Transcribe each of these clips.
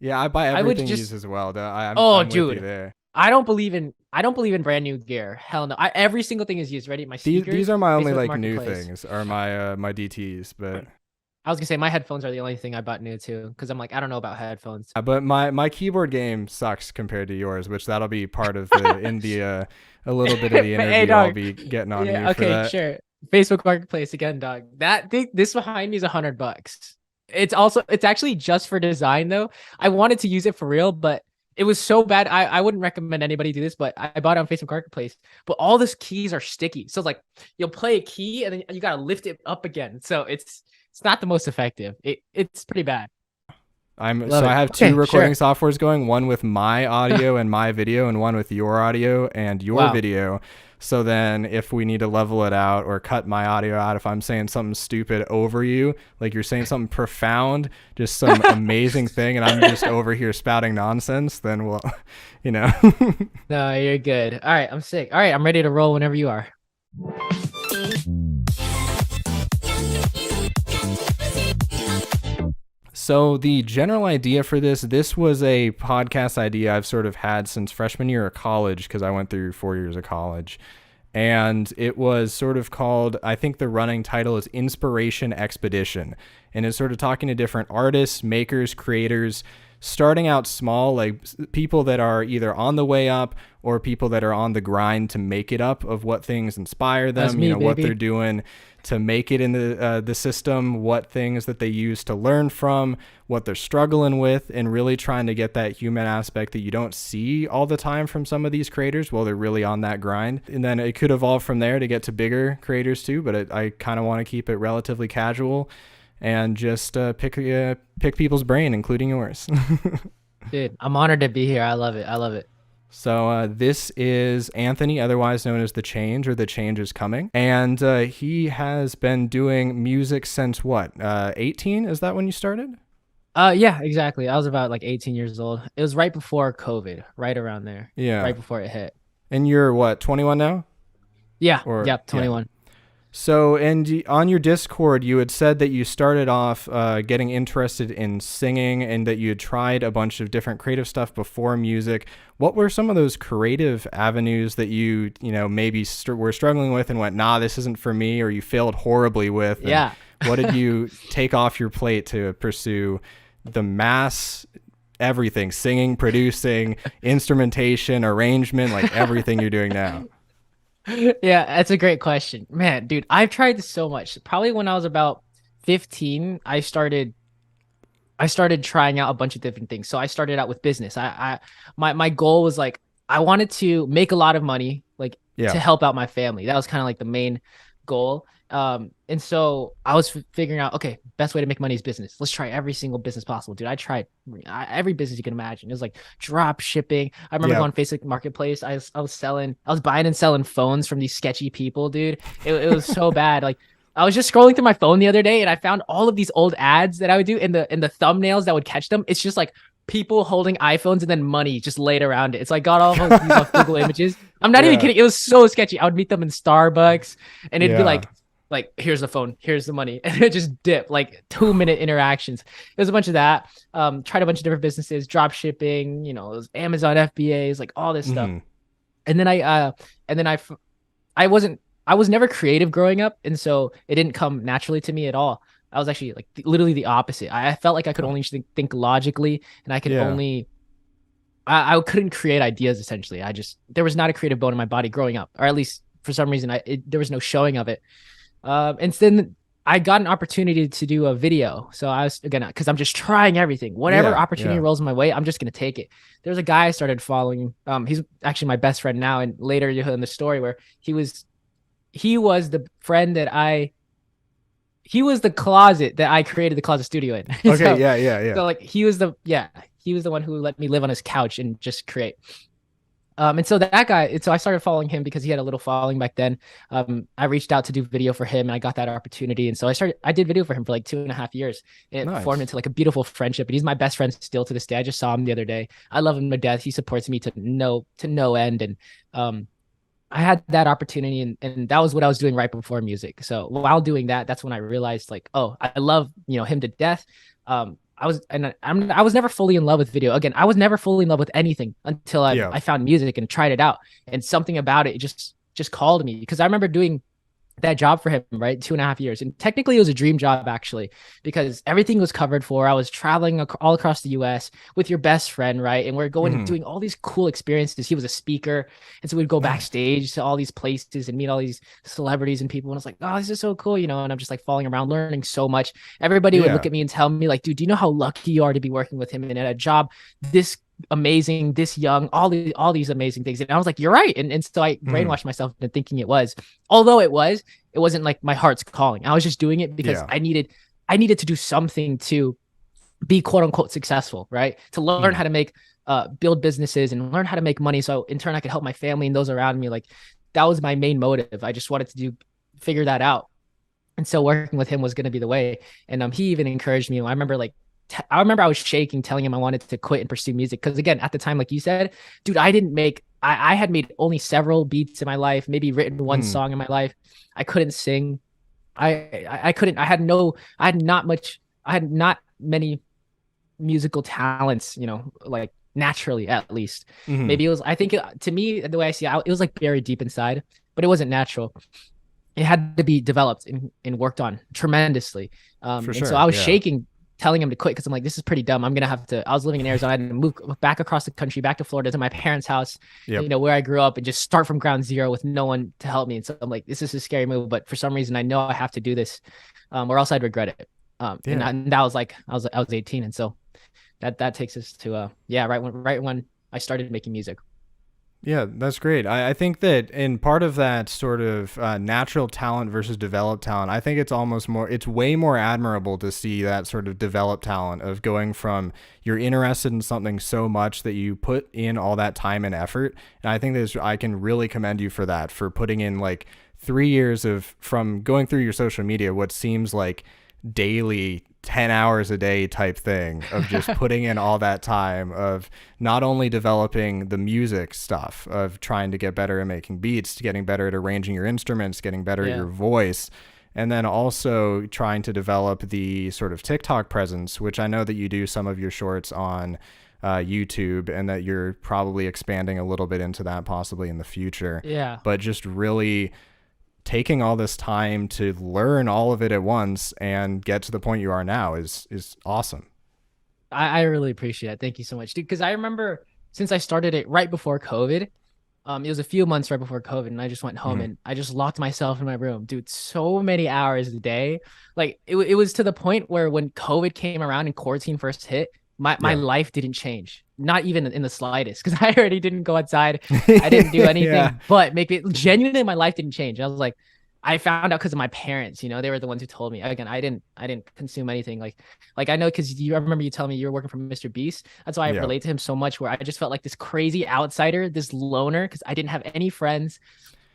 Yeah, I buy I would everything just, used as well. Though. oh, I'm with you dude, there. I don't believe in brand new gear. Hell no. Every single thing is used. Ready? My These speakers, are my only Facebook like new Marketplace. things, are my my DTs, but I was gonna say my headphones are the only thing I bought new too, because I'm like, I don't know about headphones. my keyboard game sucks compared to yours, which that'll be part of the in the a little bit of the Hey, interview. I'll dog. be getting on you Yeah, for okay, that. sure. Facebook Marketplace again, dog. That thing, this behind me is $100. It's actually just for design though. I wanted to use it for real, but it was so bad. I wouldn't recommend anybody do this, but I bought it on Facebook Marketplace. But all these keys are sticky. So it's like you'll play a key and then you gotta lift it up again. So it's not the most effective. It's pretty bad. Love I it. have two Okay, recording sure. softwares going, one with my audio and my video, and one with your audio and your Wow. video. So then if we need to level it out or cut my audio out, if I'm saying something stupid over you, like you're saying something profound, just some amazing thing, and I'm just over here spouting nonsense, then we'll, you know. No, you're good. All right, I'm sick. All right, I'm ready to roll whenever you are. So the general idea for this was a podcast idea I've sort of had since freshman year of college, because I went through 4 years of college. And it was sort of called, I think the running title is Inspiration Expedition. And it's sort of talking to different artists, makers, creators, starting out small, like people that are either on the way up or people that are on the grind to make it up, of what things inspire That's them, me, what they're baby. doing to make it in the system, what things that they use to learn from, what they're struggling with, and really trying to get that human aspect that you don't see all the time from some of these creators while they're really on that grind. And then it could evolve from there to get to bigger creators too, but I kind of want to keep it relatively casual and just pick people's brain, including yours. Dude, I'm honored to be here. I love it. I love it. So this is Anthony, otherwise known as The Change, or The Change is Coming. And he has been doing music since what, 18? Is that when you started? Yeah, exactly. I was about like 18 years old. It was right before COVID, right around there, Yeah. right before it hit. And you're what, 21 now? Yeah, Or, yeah, yeah. 21. So, and on your Discord, you had said that you started off getting interested in singing, and that you had tried a bunch of different creative stuff before music. What were some of those creative avenues that maybe were struggling with and went, nah, this isn't for me, or you failed horribly with? And Yeah. what did you take off your plate to pursue the mass everything, singing, producing, instrumentation, arrangement, like everything you're doing now? Yeah, that's a great question. Man, dude, I've tried so much. Probably when I was about 15, I started trying out a bunch of different things. So I started out with business. My goal was like I wanted to make a lot of money, like to Yeah. help out my family. That was kind of like the main goal. And so I was figuring out, okay, best way to make money is business. Let's try every single business possible, dude. I tried every business you can imagine. It was like drop shipping. I remember Yeah. going Facebook Marketplace. I was buying and selling phones from these sketchy people, dude. It was so bad. Like I was just scrolling through my phone the other day and I found all of these old ads that I would do in the thumbnails that would catch them. It's just like people holding iPhones and then money just laid around it. It's like got all of these off Google Images. I'm not even Yeah. kidding. It was so sketchy. I would meet them in Starbucks and it'd be Yeah. like here's the phone, here's the money, and it just dip like 2 minute interactions. It was a bunch of that. Tried a bunch of different businesses, drop shipping, those Amazon FBAs, like all this stuff. Hmm. And then I wasn't I was never creative growing up, and so it didn't come naturally to me at all. I was actually like literally the opposite. I felt like I could only think logically, and I could Yeah. only I couldn't create ideas essentially. There was not a creative bone in my body growing up, or at least for some reason there was no showing of it. And then I got an opportunity to do a video. So I was again because I'm just trying everything. Whatever Yeah. opportunity Yeah. rolls my way, I'm just gonna take it. There's a guy I started following. He's actually my best friend now, and later you'll hear in the story where he was the friend that I he was the closet that I created the closet studio in. Okay. so Yeah. Yeah. Yeah. so like he was the one who let me live on his couch and just create. And so that guy, and so I started following him because he had a little following back then. I reached out to do video for him and I got that opportunity. And so I did video for him for like 2.5 years. And it formed Nice. into like a beautiful friendship. And he's my best friend still to this day. I just saw him the other day. I love him to death. He supports me to no end. And I had that opportunity and that was what I was doing right before music. So while doing that, that's when I realized like, oh, I love, him to death. I was never fully in love with video. Again, I was never fully in love with anything until Yeah. I found music and tried it out, and something about it just called me, because I remember doing that job for him, right? 2.5 years. And technically it was a dream job, actually, because everything was covered for. I was traveling all across the US with your best friend, right? And we're going and Hmm. doing all these cool experiences. He was a speaker. And so we'd go Nice. backstage to all these places and meet all these celebrities and people. And I was like, oh, this is so cool, and I'm just like falling around, learning so much. Everybody would look Yeah. at me and tell me, like, dude, do you know how lucky you are to be working with him and at a job this amazing, this young, all these amazing things. And I was like, you're right. And so I Hmm. brainwashed myself into thinking it was, although it wasn't like my heart's calling. I was just doing it because Yeah. I needed to do something to be quote unquote successful, right? To learn Hmm. how to make build businesses and learn how to make money, so in turn I could help my family and those around me. Like, that was my main motive. I just wanted to figure that out. And so working with him was going to be the way. And he even encouraged me. I remember I remember I was shaking, telling him I wanted to quit and pursue music. Because again, at the time, like you said, dude, I had made only several beats in my life, maybe written one Hmm. song in my life. I couldn't sing. I couldn't, I had not many musical talents, like naturally, at least. Hmm. Maybe I think to me, the way I see it, it was like buried deep inside, but it wasn't natural. It had to be developed and worked on tremendously. For And so sure. I was Yeah. shaking, telling him to quit, because I'm like, this is pretty dumb. I'm gonna have to. I was living in Arizona. I had to move back across the country, back to Florida, to my parents' house, Yep. where I grew up, and just start from ground zero with no one to help me. And so I'm like, this is a scary move, but for some reason, I know I have to do this, or else I'd regret it. Yeah. And that was like I was 18, and so that takes us to yeah, right when I started making music. Yeah, that's great. I think that in part of that sort of natural talent versus developed talent, I think it's way more admirable to see that sort of developed talent of going from you're interested in something so much that you put in all that time and effort. And I think I can really commend you for that, for putting in like 3 years of from going through your social media, what seems like daily 10 hours a day type thing of just putting in all that time of not only developing the music stuff of trying to get better at making beats, to getting better at arranging your instruments, getting better at Yeah. your voice, and then also trying to develop the sort of TikTok presence, which I know that you do some of your shorts on YouTube, and that you're probably expanding a little bit into that possibly in the future. Yeah. But just really taking all this time to learn all of it at once and get to the point you are now is awesome. I really appreciate it. Thank you so much, dude. Because I remember, since I started it right before COVID, it was a few months right before COVID, and I just went home Hmm. and I just locked myself in my room, dude. So many hours a day. Like it was to the point where when COVID came around and quarantine first hit, my Yeah. life didn't change, not even in the slightest, because I already didn't go outside. I didn't do Yeah. anything but make it. Genuinely, my life didn't change. I was like, I found out because of my parents. They were the ones who told me. Again, I didn't consume anything. Like I know, because I remember you telling me you were working for Mr. Beast. That's why I Yeah. relate to him so much. Where I just felt like this crazy outsider, this loner, because I didn't have any friends.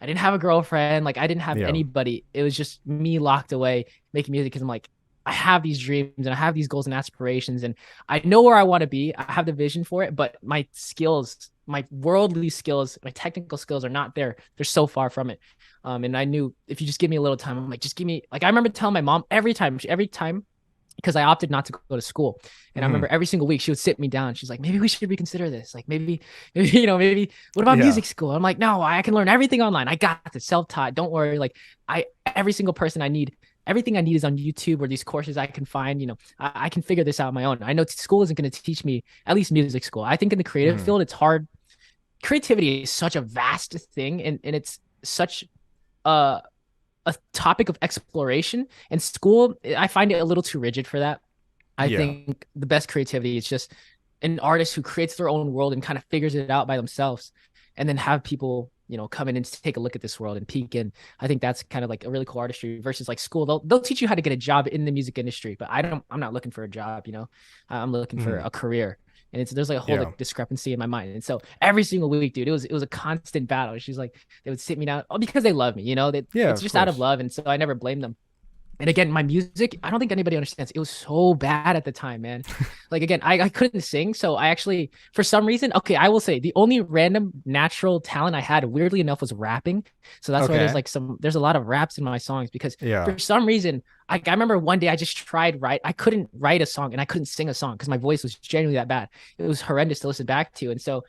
I didn't have a girlfriend. Like, I didn't have Yeah. anybody. It was just me locked away making music, because I'm like, I have these dreams and I have these goals and aspirations, and I know where I want to be. I have the vision for it, but my skills, my worldly skills, my technical skills are not there. They're so far from it. And I knew, if you just give me a little time, I'm like, just give me, like, I remember telling my mom every time, because I opted not to go to school. And I remember Hmm. every single week she would sit me down. She's like, maybe we should reconsider this. Like, maybe what about Yeah. music school? I'm like, no, I can learn everything online. I got this, self-taught. Don't worry. Like, every single person I need, everything I need is on YouTube, or these courses I can find. I can figure this out on my own. I know school isn't going to teach me, at least music school. I think in the creative Hmm. field, it's hard. Creativity is such a vast thing, and it's such a a topic of exploration. And school, I find it a little too rigid for that. I Yeah. think the best creativity is just an artist who creates their own world and kind of figures it out by themselves, and then have people, come in and take a look at this world and peek in. I think that's kind of like a really cool artistry, versus like school. They'll teach you how to get a job in the music industry, but I'm not looking for a job. I'm looking for Hmm. a career. And there's like a whole Yeah. like discrepancy in my mind. And so every single week, dude, it was a constant battle. She's like, they would sit me down, oh, because they love me, Yeah, it's of just out of course. love. And so I never blame them. And again, my music, I don't think anybody understands. It was so bad at the time, man. Like, again, I couldn't sing. So I actually, for some reason, okay, I will say the only random natural talent I had, weirdly enough, was rapping. So that's why Okay. there's a lot of raps in my songs, because Yeah. for some reason, I remember one day I just tried write. I couldn't write a song and I couldn't sing a song because my voice was genuinely that bad. It was horrendous to listen back to. And so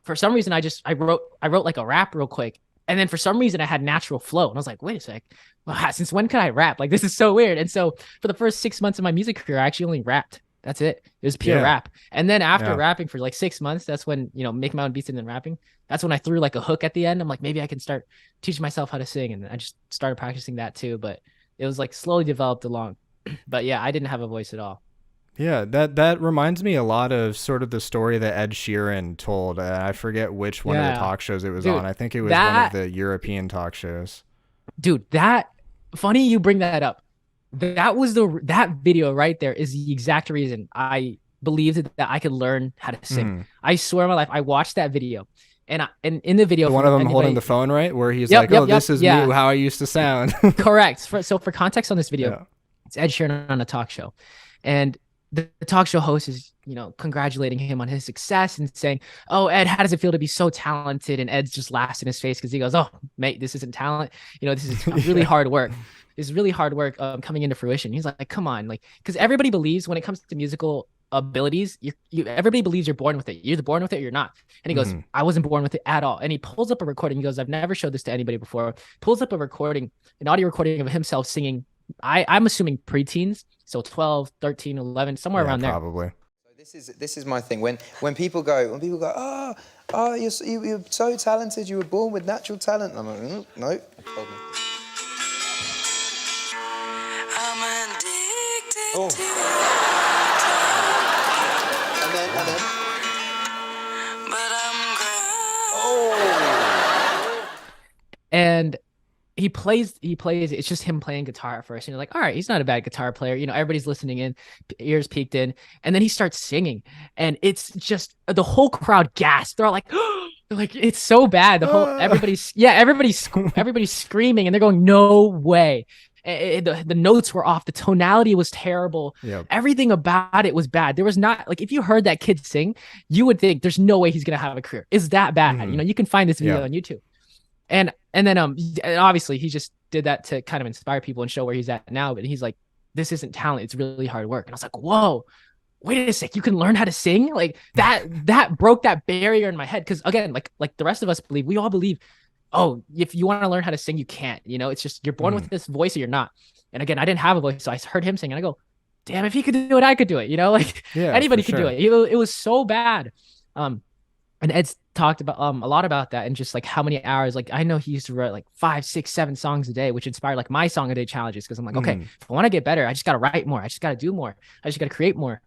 for some reason I wrote like a rap real quick. And then for some reason I had natural flow. And I was like, wait a sec. Well, since when could I rap? Like this is so weird. And so for the first 6 months of my music career, I actually only rapped. That's it. It was pure Yeah. rap. And then after Yeah. rapping for like 6 months, that's when, making my own beats and then rapping. That's when I threw like a hook at the end. I'm like, maybe I can start teaching myself how to sing. And I just started practicing that too. But it was like slowly developed along. But yeah, I didn't have a voice at all. Yeah, that reminds me a lot of sort of the story that Ed Sheeran told. I forget which one of the Yeah. talk shows it was Dude, on. I think it was one of that the European talk shows. dude, that funny you bring that up. That video right there is the exact reason I believed that I could learn how to sing. Mhm. I swear on my life, I watched that video, and in the video, The one for of them holding anybody, the phone, right? Where he's yep, like, yep, "Oh, yep, this is yeah, me, how I used to sound." correct. So for context on this video, Yeah. it's Ed Sheeran on a talk show, and the talk show host is congratulating him on his success and saying, "Oh, Ed, how does it feel to be so talented?" And Ed's just laughs in his face because he goes, "Oh, mate, this isn't talent. This is really Yeah. hard work. This is really hard work coming into fruition." He's like, "Come on, like, because everybody believes when it comes to musical abilities, everybody believes you're born with it. You're either born with it or you're not." And he goes, Mhm. "I wasn't born with it at all." And he pulls up a recording. He goes, "I've never showed this to anybody before." Pulls up a recording, an audio recording of himself singing. I'm assuming preteens, so 12, 13, 11, somewhere Yeah, around there. probably. This is my thing. When people go, oh, you're so talented. You were born with natural talent. I'm like, no. Hold me. I'm addicted Oh. to And then. but I'm Oh. And he plays, it's just him playing guitar at first. And you're like, all right, he's not a bad guitar player. Everybody's listening in, ears peeked in. And then he starts singing. And it's just the whole crowd gasped. They're all like, like, it's so bad. Everybody's screaming and they're going, no way. The notes were off. The tonality was terrible. Yep. Everything about it was bad. There was not, like, if you heard that kid sing, you would think there's no way he's going to have a career. It's that bad. Mhm. You can find this video Yeah. on YouTube. And then and obviously he just did that to kind of inspire people and show where he's at now. But he's like, this isn't talent. It's really hard work. And I was like, whoa, wait a sec. You can learn how to sing? Like that broke that barrier in my head. Cause again, like the rest of us believe, we all believe, oh, if you want to learn how to sing, you can't. It's just you're born with this voice or you're not. And again, I didn't have a voice, so I heard him sing, and I go, damn, if he could do it, I could do it. Like Yeah, anybody for could do sure. it. It was so bad. And Ed's talked about a lot about that and just like how many hours. Like I know he used to write like 5, 6, 7 songs a day, which inspired like my song a day challenges. Because I'm like, okay, Mhm. if I want to get better, I just got to write more. I just got to do more. I just got to create more.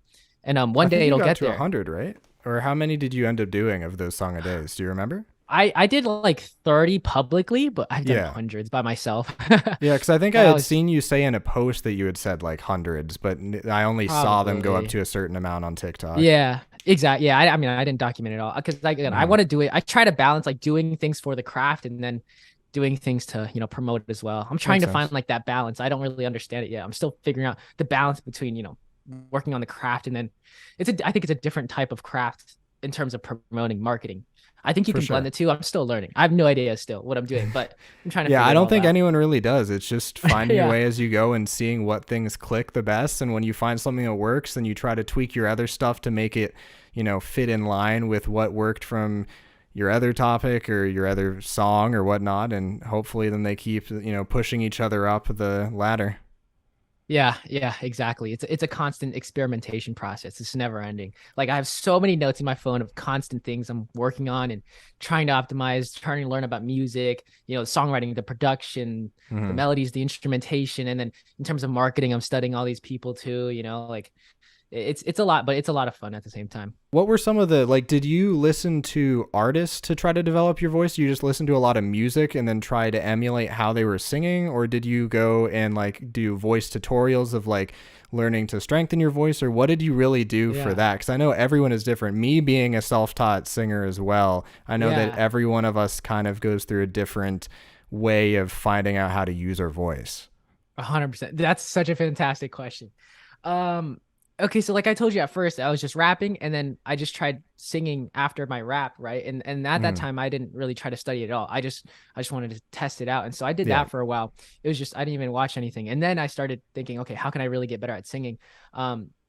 And one I think day you it'll got get to there. 100, right? Or how many did you end up doing of those song a days? Do you remember? I did like 30 publicly, but I've done Yeah. hundreds by myself. Yeah, because I think I That had was- seen you say in a post that you had said like hundreds, but I only saw them go up Probably. to a certain amount on TikTok. Yeah, exactly. Yeah, I mean, I didn't document it all because I Mhm. want to do it. I try to balance like doing things for the craft and then doing things to promote it as well. I'm trying Makes to find sense. like that balance. I don't really understand it yet. I'm still figuring out the balance between working on the craft and then I think it's a different type of craft in terms of promoting marketing. I think you For can blend sure. the two. I'm still learning. I have no idea still what I'm doing, but I'm trying to. Yeah, figure I it don't all think out. anyone really does. It's just finding your Yeah. way as you go and seeing what things click the best. And when you find something that works, then you try to tweak your other stuff to make it, fit in line with what worked from your other topic or your other song or whatnot. And hopefully then they keep, pushing each other up the ladder. Yeah, exactly. It's a constant experimentation process. It's never ending. Like I have so many notes in my phone of constant things I'm working on and trying to optimize, trying to learn about music, songwriting, the production, the Mhm. melodies, the instrumentation, and then in terms of marketing, I'm studying all these people too. Like it's a lot, but it's a lot of fun at the same time. What were some of the, did you listen to artists to try to develop your voice? You just listen to a lot of music and then try to emulate how they were singing? Or did you go and do voice tutorials of learning to strengthen your voice? Or what did you really do for Yeah. that? Because I know everyone is different. Me being a self-taught singer as well, I know that Yeah. every one of us kind of goes through a different way of finding out how to use our voice. 100%. That's such a fantastic question. Okay, so like I told you at first, I was just rapping, and then I just tried singing after my rap, right? And at that Mm. time, I didn't really try to study it at all. I just wanted to test it out, and so I did Yeah. that for a while. It was just I didn't even watch anything, and then I started thinking, okay, how can I really get better at singing?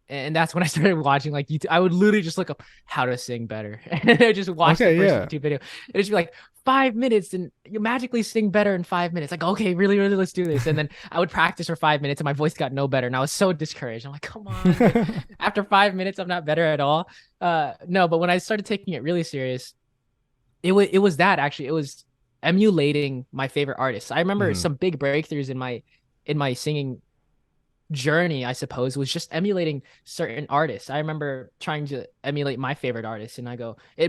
And that's when I started watching like YouTube. I would literally just look up how to sing better, and I would just watch the Okay. first Yeah. YouTube video. It'd just be like 5 minutes, and you magically sing better in 5 minutes. Like, okay, really, really, let's do this. And then I would practice for 5 minutes, and my voice got no better, and I was so discouraged. I'm like, come on, like after 5 minutes, I'm not better at all. No, but when I started taking it really serious, it was that actually. It was emulating my favorite artists. I remember Mhm. some big breakthroughs in my singing journey, I suppose, was just emulating certain artists. I remember trying to emulate my favorite artists, and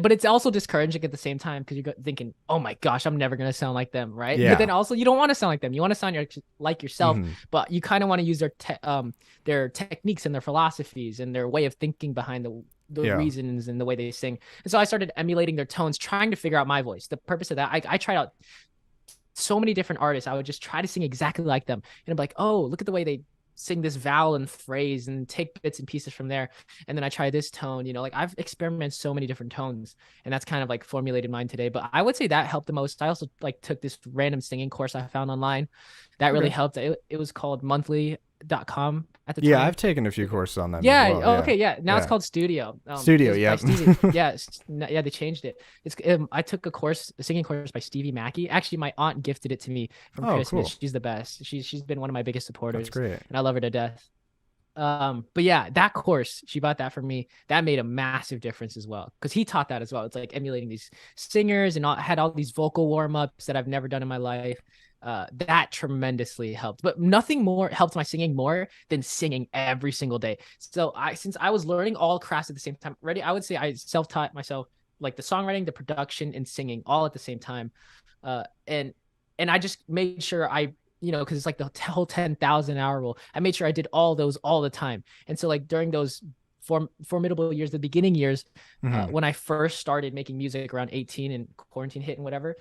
but it's also discouraging at the same time because you're thinking, oh my gosh, I'm never gonna sound like them, right? But then Yeah. also you don't want to sound like them. You want to sound like yourself, Mhm. but you kind of want to use their techniques and their philosophies and their way of thinking behind the Yeah. reasons and the way they sing. And so I started emulating their tones, trying to figure out my voice. The purpose of that, I tried out so many different artists. I would just try to sing exactly like them. And I'm like, oh, look at the way they sing this vowel and phrase and take bits and pieces from there. And then I try this tone, like I've experimented so many different tones, and that's kind of like formulated mine today. But I would say that helped the most. I also like took this random singing course I found online that really Okay. helped. It was called monthly.com at the Yeah. time. I've taken a few courses on them as Yeah. well. Oh, Yeah. okay. Yeah. Now it's Yeah. called Studio. Studio. It was by Yep. Stevie. Yeah. Yeah. They changed it. I took a singing course by Stevie Mackey. Actually, my aunt gifted it to me from Oh, Christmas. cool. She's the best. She's been one of my biggest That's supporters, great. and I love her to death. But yeah, that course, she bought that for me. That made a massive difference as well, because he taught that as well. It's like emulating these singers, and had all these vocal warm-ups that I've never done in my life. That tremendously helped, but nothing more helped my singing more than singing every single day. So since I was learning all crafts at the same time, I would say I self-taught myself like the songwriting, the production, and singing all at the same time. And I just made sure because it's like the whole 10,000 hour rule. I made sure I did all those all the time. And so like during those formidable years, the beginning years, Mhm. when I first started making music around 18 and quarantine hit and whatever,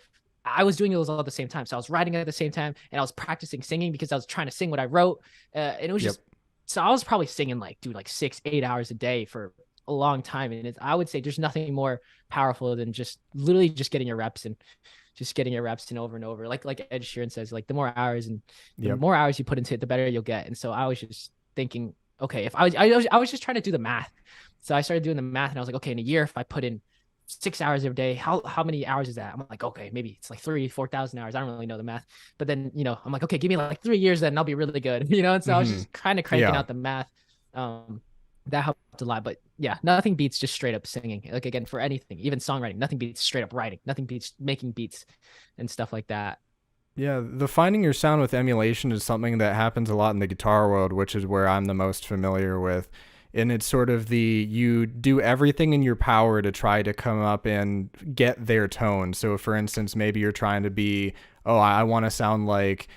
I was doing those all at the same time. So I was writing at the same time, and I was practicing singing because I was trying to sing what I wrote. And it was Yep. just, so I was probably singing like, dude, like 6, 8 hours a day for a long time. And I would say there's nothing more powerful than just literally just getting your reps in, over and over. Like Ed Sheeran says, like the more hours Yep. you put into it, the better you'll get. And so I was just thinking, okay, if I was just trying to do the math. So I started doing the math, and I was like, okay, in a year, if I put in 6 hours every day, how many hours is that? I'm like, okay, maybe it's like 4,000 hours. I don't really know the math, but then I'm like, okay, give me like 3 years, then I'll be really good. And so I was Mhm. just kind of cranking Yeah. out the math. That helped a lot. But yeah, nothing beats just straight up singing. Like again, for anything, even songwriting, nothing beats straight up writing. Nothing beats making beats and stuff like that. Yeah, the finding your sound with emulation is something that happens a lot in the guitar world, which is where I'm the most familiar with. And it's sort of you do everything in your power to try to come up and get their tone. So, for instance, maybe you're trying to be, oh, I want to sound like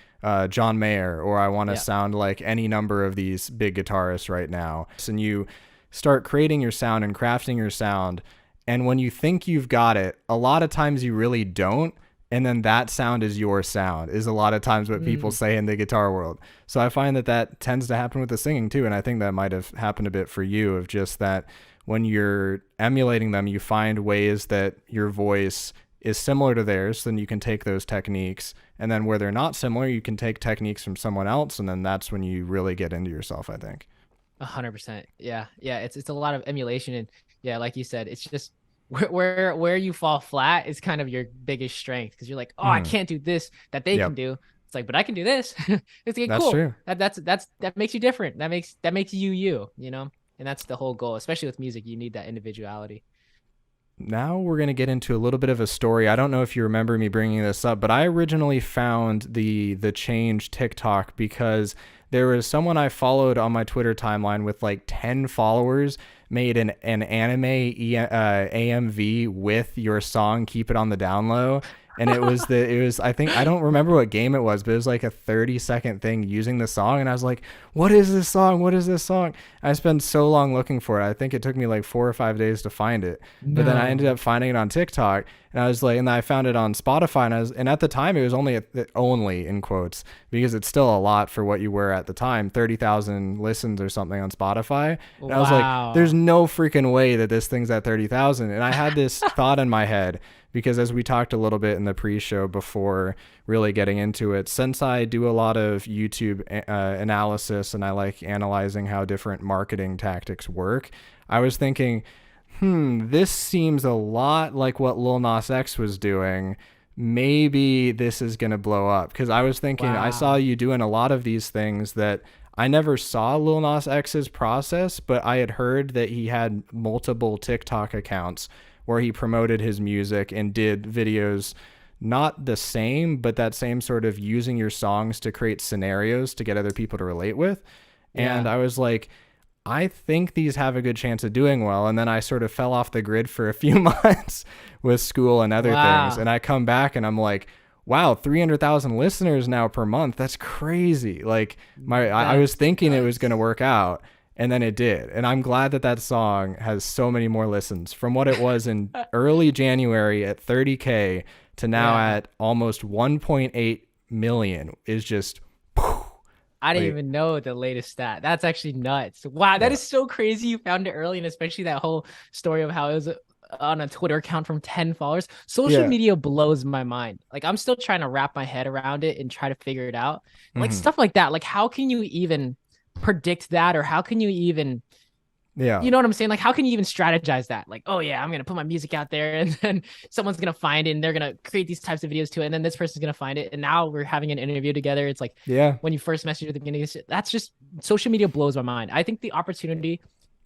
John Mayer, or I want to Yeah. sound like any number of these big guitarists right now. And you start creating your sound and crafting your sound. And when you think you've got it, a lot of times you really don't. And then that sound is your sound, is a lot of times what people say in the guitar world. So I find that tends to happen with the singing too. And I think that might have happened a bit for you, of just that when you're emulating them, you find ways that your voice is similar to theirs. Then you can take those techniques, and then where they're not similar, you can take techniques from someone else. And then that's when you really get into yourself, I think. 100%. Yeah. Yeah. It's a lot of emulation. And yeah, like you said, it's just where you fall flat is kind of your biggest strength, because you're like, oh, I can't do this that they Yep. can do. It's like, but I can do this. It's like, That's cool. true. That makes you different. That makes you, and that's the whole goal, especially with music. You need that individuality. Now we're going to get into a little bit of a story. I don't know if you remember me bringing this up, but I originally found the Change TikTok because there was someone I followed on my Twitter timeline with like 10 followers made an anime AMV with your song Keep It on the Down Low. And I think, I don't remember what game it was, but it was like a 30-second thing using the song. And I was like, what is this song? What is this song? I spent so long looking for it. I think it took me like 4 or 5 days to find it. But then I ended up finding it on TikTok, and I was like, and I found it on Spotify, and at the time it was only in quotes, because it's still a lot for what you were at the time, 30,000 listens or something on Spotify. And I was like, there's no freaking way that this thing's at 30,000. And I had this thought in my head, because as we talked a little bit in the pre-show before really getting into it, since I do a lot of YouTube analysis and I like analyzing how different marketing tactics work, I was thinking, this seems a lot like what Lil Nas X was doing. Maybe this is going to blow up. Because I was thinking, I saw you doing a lot of these things that I never saw Lil Nas X's process, but I had heard that he had multiple TikTok accounts where he promoted his music and did videos, not the same, but that same sort of using your songs to create scenarios to get other people to relate with. And I was like, I think these have a good chance of doing well. And then I sort of fell off the grid for a few months with school and other things. And I come back and I'm like, wow, 300,000 listeners now per month. That's crazy. Like I was thinking it was going to work out. And then it did. And I'm glad that song has so many more listens from what it was in early January at 30K to now at almost 1.8 million is just. I didn't even know the latest stat. That's actually nuts. Wow, that is so crazy. You found it early, and especially that whole story of how it was on a Twitter account from 10 followers. Social media blows my mind. Like, I'm still trying to wrap my head around it and try to figure it out. Like stuff like that. Like, how can you even predict that, or how can you even you know what I'm saying? Like, how can you even strategize that? Like, oh yeah, I'm gonna put my music out there, and then someone's gonna find it, and they're gonna create these types of videos to it, and then this person's gonna find it, and now we're having an interview together. It's like, when you first message at the beginning, that's just, social media blows my mind. I think the opportunity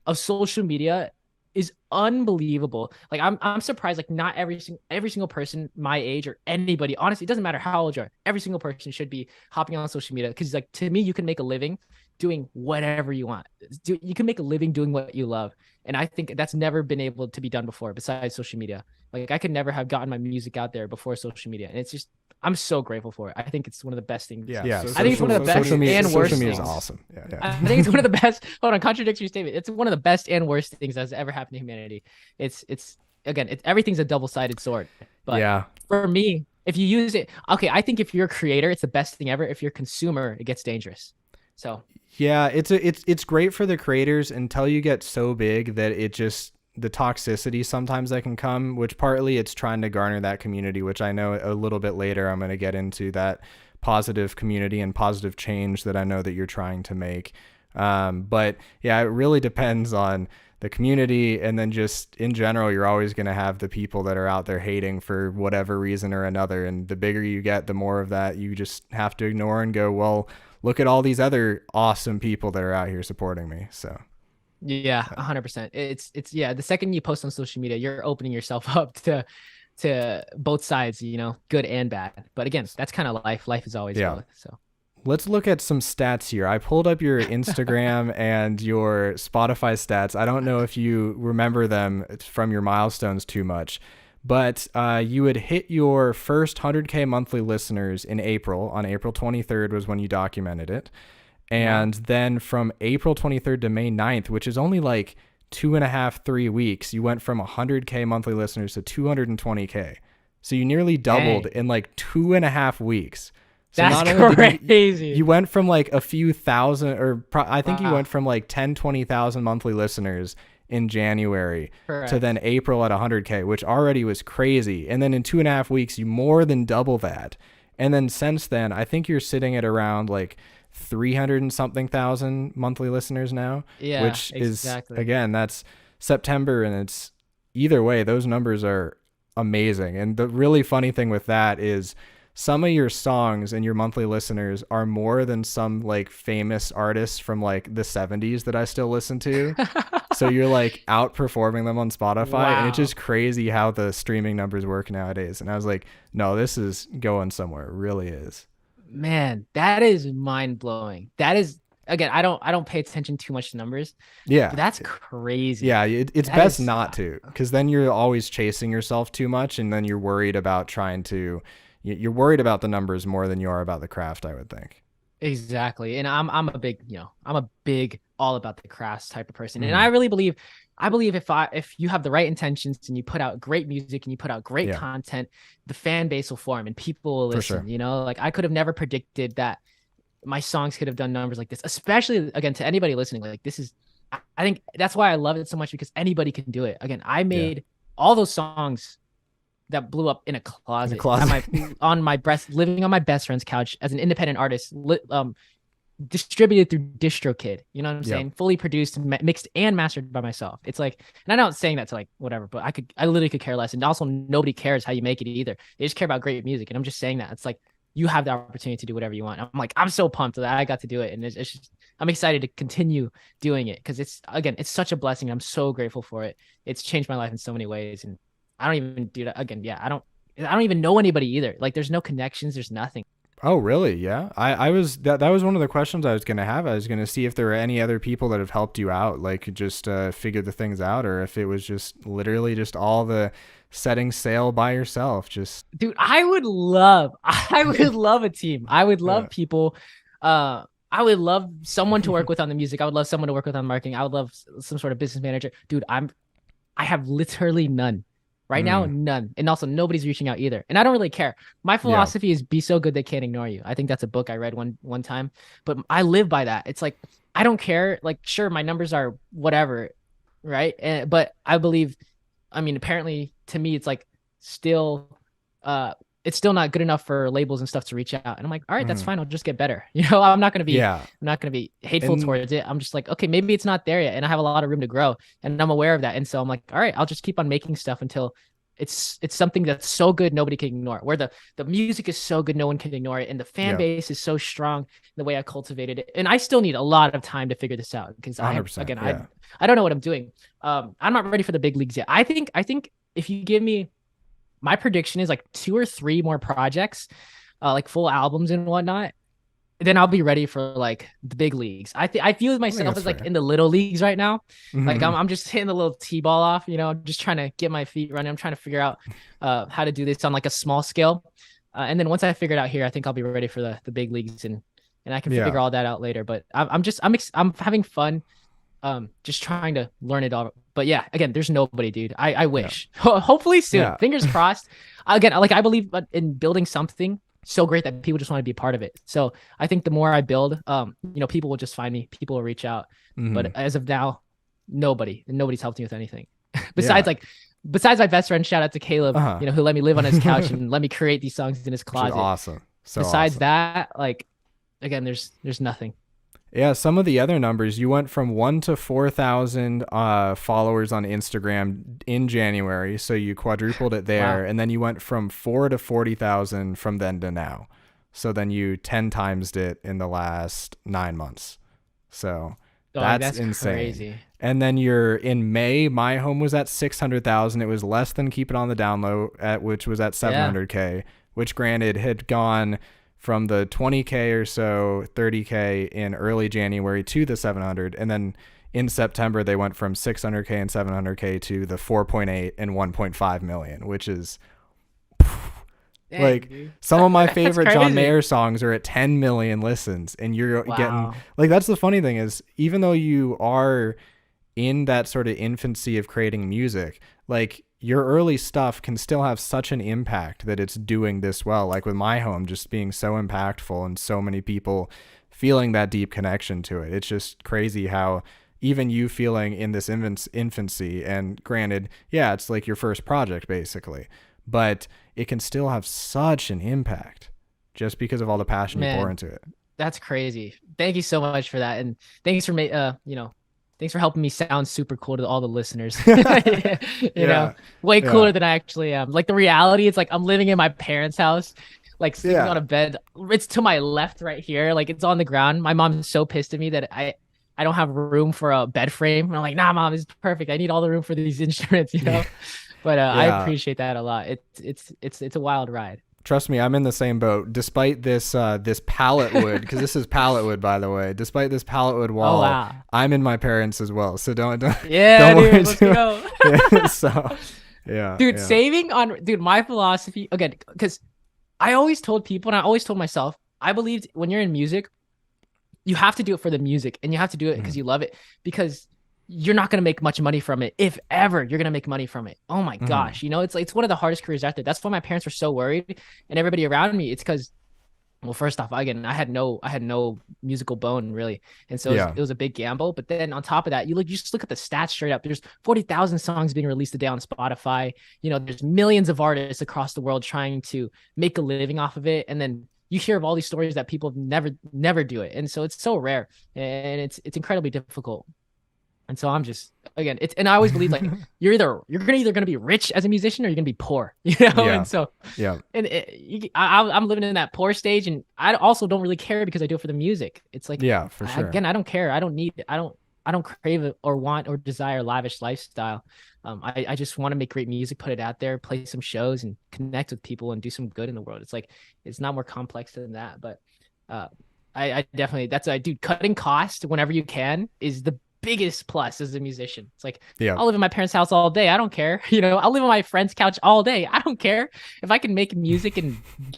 of social media is unbelievable. Like, I'm surprised, like, not every single person my age, or anybody, honestly, it doesn't matter how old you are, every single person should be hopping on social media, because, like, to me, you can make a living doing whatever you want. You can make a living doing what you love. And I think that's never been able to be done before besides social media. Like, I could never have gotten my music out there before social media. And it's just, I'm so grateful for it. I think it's one of the best things. Yeah. I think it's one of the best and worst things. Social media is awesome. I think it's one of the best. Hold on, contradictory statement. It's one of the best and worst things that's ever happened to humanity. It's again, everything's a double-sided sword. But for me, if you use it, okay, I think if you're a creator, it's the best thing ever. If you're a consumer, it gets dangerous. So yeah, it's great for the creators until you get so big that it just, the toxicity sometimes that can come, which partly it's trying to garner that community, which I know a little bit later I'm going to get into that positive community and positive change that I know that you're trying to make. But yeah, it really depends on the community. And then just in general, you're always going to have the people that are out there hating for whatever reason or another. And the bigger you get, the more of that you just have to ignore and go, well, look at all these other awesome people that are out here supporting me. So yeah, 100%. It's the second you post on social media, you're opening yourself up to both sides, you know, good and bad. But again, that's kind of life. Life is always both. So let's look at some stats here. I pulled up your Instagram and your Spotify stats. I don't know if you remember them from your milestones too much, but you had hit your first 100K monthly listeners in April. On April 23rd was when you documented it. And then from April 23rd to May 9th, which is only like 2.5-3 weeks, you went from 100K monthly listeners to 220K. So you nearly doubled in like 2.5 weeks. So that's crazy. You went from like a few thousand, or I think you went from like 10-20,000 monthly listeners in January to then April at 100K, which already was crazy. And then in 2.5 weeks, you more than double that. And then since then, I think you're sitting at around like 300 and something thousand monthly listeners now, which is, again, that's September. And it's either way, those numbers are amazing. And the really funny thing with that is some of your songs and your monthly listeners are more than some like famous artists from like the 70s that I still listen to. So you're like outperforming them on Spotify. And it's just crazy how the streaming numbers work nowadays. And I was like, no, this is going somewhere. It really is. Man, that is mind blowing. That is, again, I don't pay attention too much to numbers. Yeah. But that's crazy. Yeah, it's That best is- not to, because then you're always chasing yourself too much, and then you're worried about you're worried about the numbers more than you are about the craft, I would think. Exactly. And I'm a big, I'm a big all about the crafts type of person. And Mhm. I really believe if you have the right intentions and you put out great music and you put out great Yeah. content, the fan base will form and people will For listen. sure. Like I could have never predicted that my songs could have done numbers like this, especially again to anybody listening. Like this is I think that's why I love it so much, because anybody can do it. Again, I made all those songs that blew up in a closet, on my living on my best friend's couch as an independent artist, distributed through DistroKid. You know what I'm saying? Fully produced, mixed, and mastered by myself. It's like, and I'm not saying that to like whatever, but I literally could care less. And also, nobody cares how you make it either. They just care about great music. And I'm just saying that it's like you have the opportunity to do whatever you want. I'm like, I'm so pumped that I got to do it, and it's just I'm excited to continue doing it because it's such a blessing. I'm so grateful for it. It's changed my life in so many ways, and I don't even do that again. Yeah, I don't even know anybody either. Like, there's no connections. There's nothing. Oh, really? Yeah. I was that was one of the questions I was gonna have. I was gonna see if there were any other people that have helped you out, like just figure the things out, or if it was just literally just all the setting sail by yourself. Just Dude, I would love a team. I would love people. I would love someone to work with on the music. I would love someone to work with on marketing. I would love some sort of business manager. Dude, I have literally none. Right now, none. And also nobody's reaching out either. And I don't really care. My philosophy is be so good they can't ignore you. I think that's a book I read one time, but I live by that. It's like, I don't care. Like, sure, my numbers are whatever, right? But I believe, I mean, apparently to me, it's like still, it's still not good enough for labels and stuff to reach out. And I'm like, all right, that's fine. I'll just get better. I'm not going to be hateful towards it. I'm just like, okay, maybe it's not there yet. And I have a lot of room to grow, and I'm aware of that. And so I'm like, all right, I'll just keep on making stuff until it's something that's so good nobody can ignore, where the music is so good no one can ignore it, and the fan base is so strong the way I cultivated it. And I still need a lot of time to figure this out, because I don't know what I'm doing. I'm not ready for the big leagues yet. I think if you give me, my prediction is like 2 or 3 more projects, like full albums and whatnot, then I'll be ready for like the big leagues. I feel myself as like in the little leagues right now. Like I'm just hitting the little T-ball off, I'm just trying to get my feet running. I'm trying to figure out how to do this on like a small scale. And then once I figure it out here, I think I'll be ready for the big leagues, and I can figure all that out later. But I'm having fun. Just trying to learn it all. But yeah, again, there's nobody, dude. I wish. Hopefully soon. Fingers crossed. Again, like I believe in building something so great that people just want to be a part of it. So I think the more I build, people will just find me. People will reach out. But as of now, nobody's helped me with anything. Besides my best friend, shout out to Caleb, who let me live on his couch and let me create these songs in his closet. Awesome. Besides that, like, again, there's nothing. Yeah, some of the other numbers, you went from 1 to 4,000 followers on Instagram in January, so you quadrupled it there. Wow. And then you went from 4 to 40,000 from then to now. So then you 10 timesed it in the last 9 months. So that's insane. Crazy. And then you're in May, My Home was at 600,000. It was less than Keep It on the Down Low, which was at 700K, which granted had gone from the 20K or so, 30K in early January to the 700. And then in September, they went from 600K and 700K to the 4.8 and 1.5 million, which is like some of my favorite John Mayer songs are at 10 million listens. And you're getting like, that's the funny thing is, even though you are in that sort of infancy of creating music, like your early stuff can still have such an impact that it's doing this well. Like with My Home just being so impactful and so many people feeling that deep connection to it. It's just crazy how even you feeling in this infancy, and granted, it's like your first project basically, but it can still have such an impact just because of all the passion you pour into it. That's crazy. Thank you so much for that. And thanks for thanks for helping me sound super cool to all the listeners. you know, way cooler than I actually am. Like the reality, it's like I'm living in my parents' house, like sleeping on a bed. It's to my left right here. Like it's on the ground. My mom's so pissed at me that I don't have room for a bed frame. And I'm like, nah, mom, it's perfect. I need all the room for these instruments, But I appreciate that a lot. It's a wild ride. Trust me, I'm in the same boat. Despite this pallet wood, because this is pallet wood, by the way. Despite this pallet wood wall, wow. I'm in my parents as well. So don't Yeah, don't worry dude, let's too go. Yeah, so yeah, Dude, yeah. saving on, dude, my philosophy, again, because I always told people, and I always told myself, I believed when you're in music, you have to do it for the music, and you have to do it because you love it, because you're not going to make much money from it. If ever you're going to make money from it. Oh my gosh. You know, it's like, it's one of the hardest careers out there. That's why my parents were so worried, and everybody around me. It's because, well, first off, again, I had no musical bone really. And so Yeah. it was a big gamble. But then on top of that, you just look at the stats straight up. There's 40,000 songs being released a day on Spotify. You know, there's millions of artists across the world trying to make a living off of it. And then you hear of all these stories that people never do it. And so it's so rare, and it's incredibly difficult. And so I'm just, again, and I always believe, like, you're gonna be rich as a musician, or you're gonna be poor, you know. Yeah. And so Yeah. and I'm living in that poor stage, and I also don't really care because I do it for the music. It's like, Yeah, for sure. again, I don't care. I don't crave it or want or desire lavish lifestyle. I just want to make great music, put it out there, play some shows, and connect with people and do some good in the world. It's like, it's not more complex than that. But I definitely, dude, cutting cost whenever you can is the biggest plus as a musician. It's like, Yeah. I'll live in my parents' house all day. I don't care. You know, I'll live on my friend's couch all day. I don't care. If I can make music and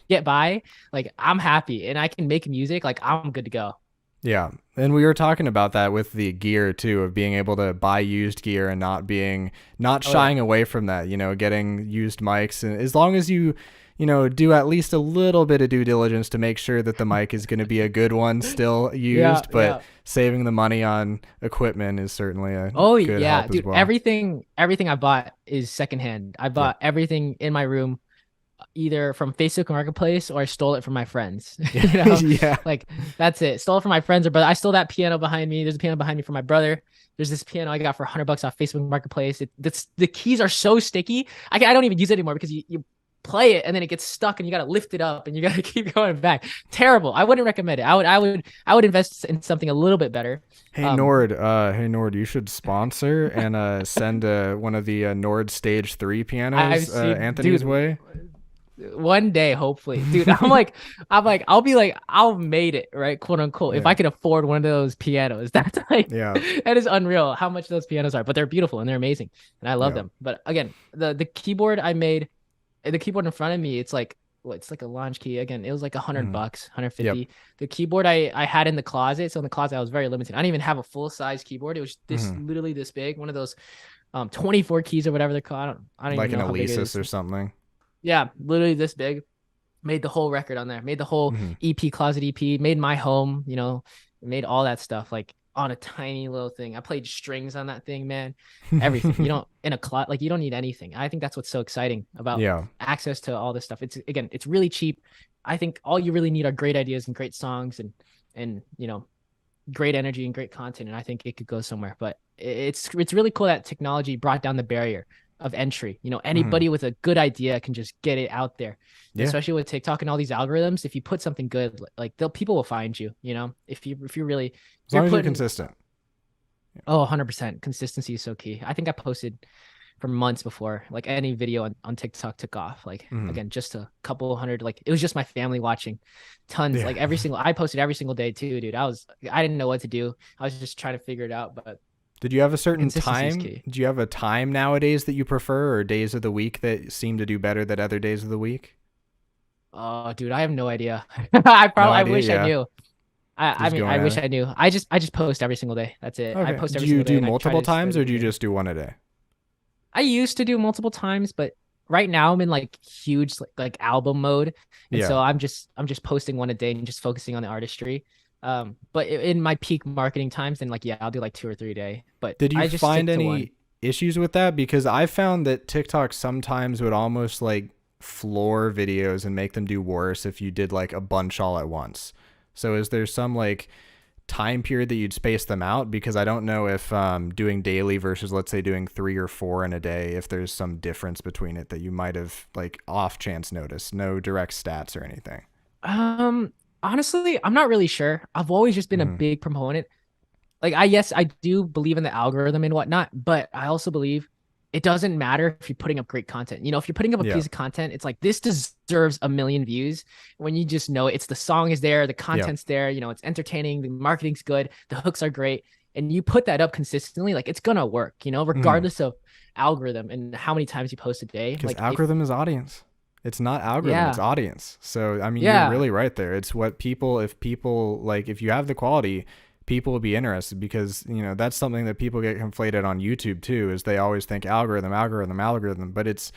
get by, like, I'm happy, and I can make music, like, I'm good to go. Yeah. And we were talking about that with the gear too, of being able to buy used gear and not shying away from that, you know, getting used mics. And as long as you do at least a little bit of due diligence to make sure that the mic is going to be a good one still used, but saving the money on equipment is certainly a good help dude, as well. everything I bought is secondhand. I bought everything in my room either from Facebook Marketplace, or I stole it from my friends. You know? Yeah. Like, that's it. Stole it from my friends, but I stole that piano behind me. There's a piano behind me from my brother. There's this piano I got for $100 off Facebook Marketplace. The keys are so sticky. I don't even use it anymore, because you play it and then it gets stuck, and you got to lift it up, and you got to keep going back. Terrible. I wouldn't recommend it. I would invest in something a little bit better. Hey Nord, you should sponsor and send one of the Nord Stage 3 pianos Anthony's way. One day, hopefully, dude. I'll made it, right, quote unquote, if I could afford one of those pianos. That's like, that is unreal how much those pianos are, but they're beautiful and they're amazing, and I love them. But again, the keyboard I made, the keyboard in front of me, it's like a launch key. Again, it was like $100, 150. Yep. The keyboard I had in the closet. So in the closet, I was very limited. I didn't even have a full size keyboard. It was literally this big, one of those 24 keys or whatever they're called. I don't like even know an how big it Alesis is. or something. Yeah, literally this big. Made the whole record on there. Made the whole EP, closet EP. Made my home. You know, made all that stuff like on a tiny little thing. I played strings on that thing, man. Everything. You don't you don't need anything. I think that's what's so exciting about access to all this stuff. It's really cheap. I think all you really need are great ideas and great songs and you know, great energy and great content. And I think it could go somewhere. But it's really cool that technology brought down the barrier of entry. You know, anybody with a good idea can just get it out there. Especially with TikTok and all these algorithms. If you put something good, like people will find you. You know, if you're really, as long as you're consistent. Oh, 100%. Consistency is so key. I think I posted for months before like any video on TikTok took off. Like again, just a couple hundred. Like, it was just my family watching, tons. Like I posted every single day too, dude. I didn't know what to do. I was just trying to figure it out, but. Did you have a certain time? Do you have a time nowadays that you prefer, or days of the week that seem to do better than other days of the week? Oh, dude, I have no idea. I wish I knew. I wish I knew. I just post every single day. That's it. Okay. I post every single day. Do you do multiple times, or do you just do one a day? I used to do multiple times, but right now I'm in like huge like album mode, and so I'm just posting one a day and just focusing on the artistry. But in my peak marketing times, then I'll do like 2 or 3 a day. But did you find any issues with that? Because I found that TikTok sometimes would almost like floor videos and make them do worse if you did like a bunch all at once. So is there some like time period that you'd space them out? Because I don't know if doing daily versus, let's say, doing 3 or 4 in a day, if there's some difference between it that you might have like off chance noticed. No direct stats or anything. Honestly, I'm not really sure. I've always just been a big proponent. Like, I do believe in the algorithm and whatnot, but I also believe it doesn't matter if you're putting up great content. You know, if you're putting up a piece of content, it's like this deserves 1 million views. When you just know it's the song is there, the content's there, you know, it's entertaining, the marketing's good, the hooks are great, and you put that up consistently, like it's gonna work, you know, regardless of algorithm and how many times you post a day. Because Like algorithm is audience. It's not algorithm, it's audience. So I mean, you're really right there. It's what people, if you have the quality, people will be interested, because, you know, that's something that people get conflated on YouTube too, is they always think algorithm, but it's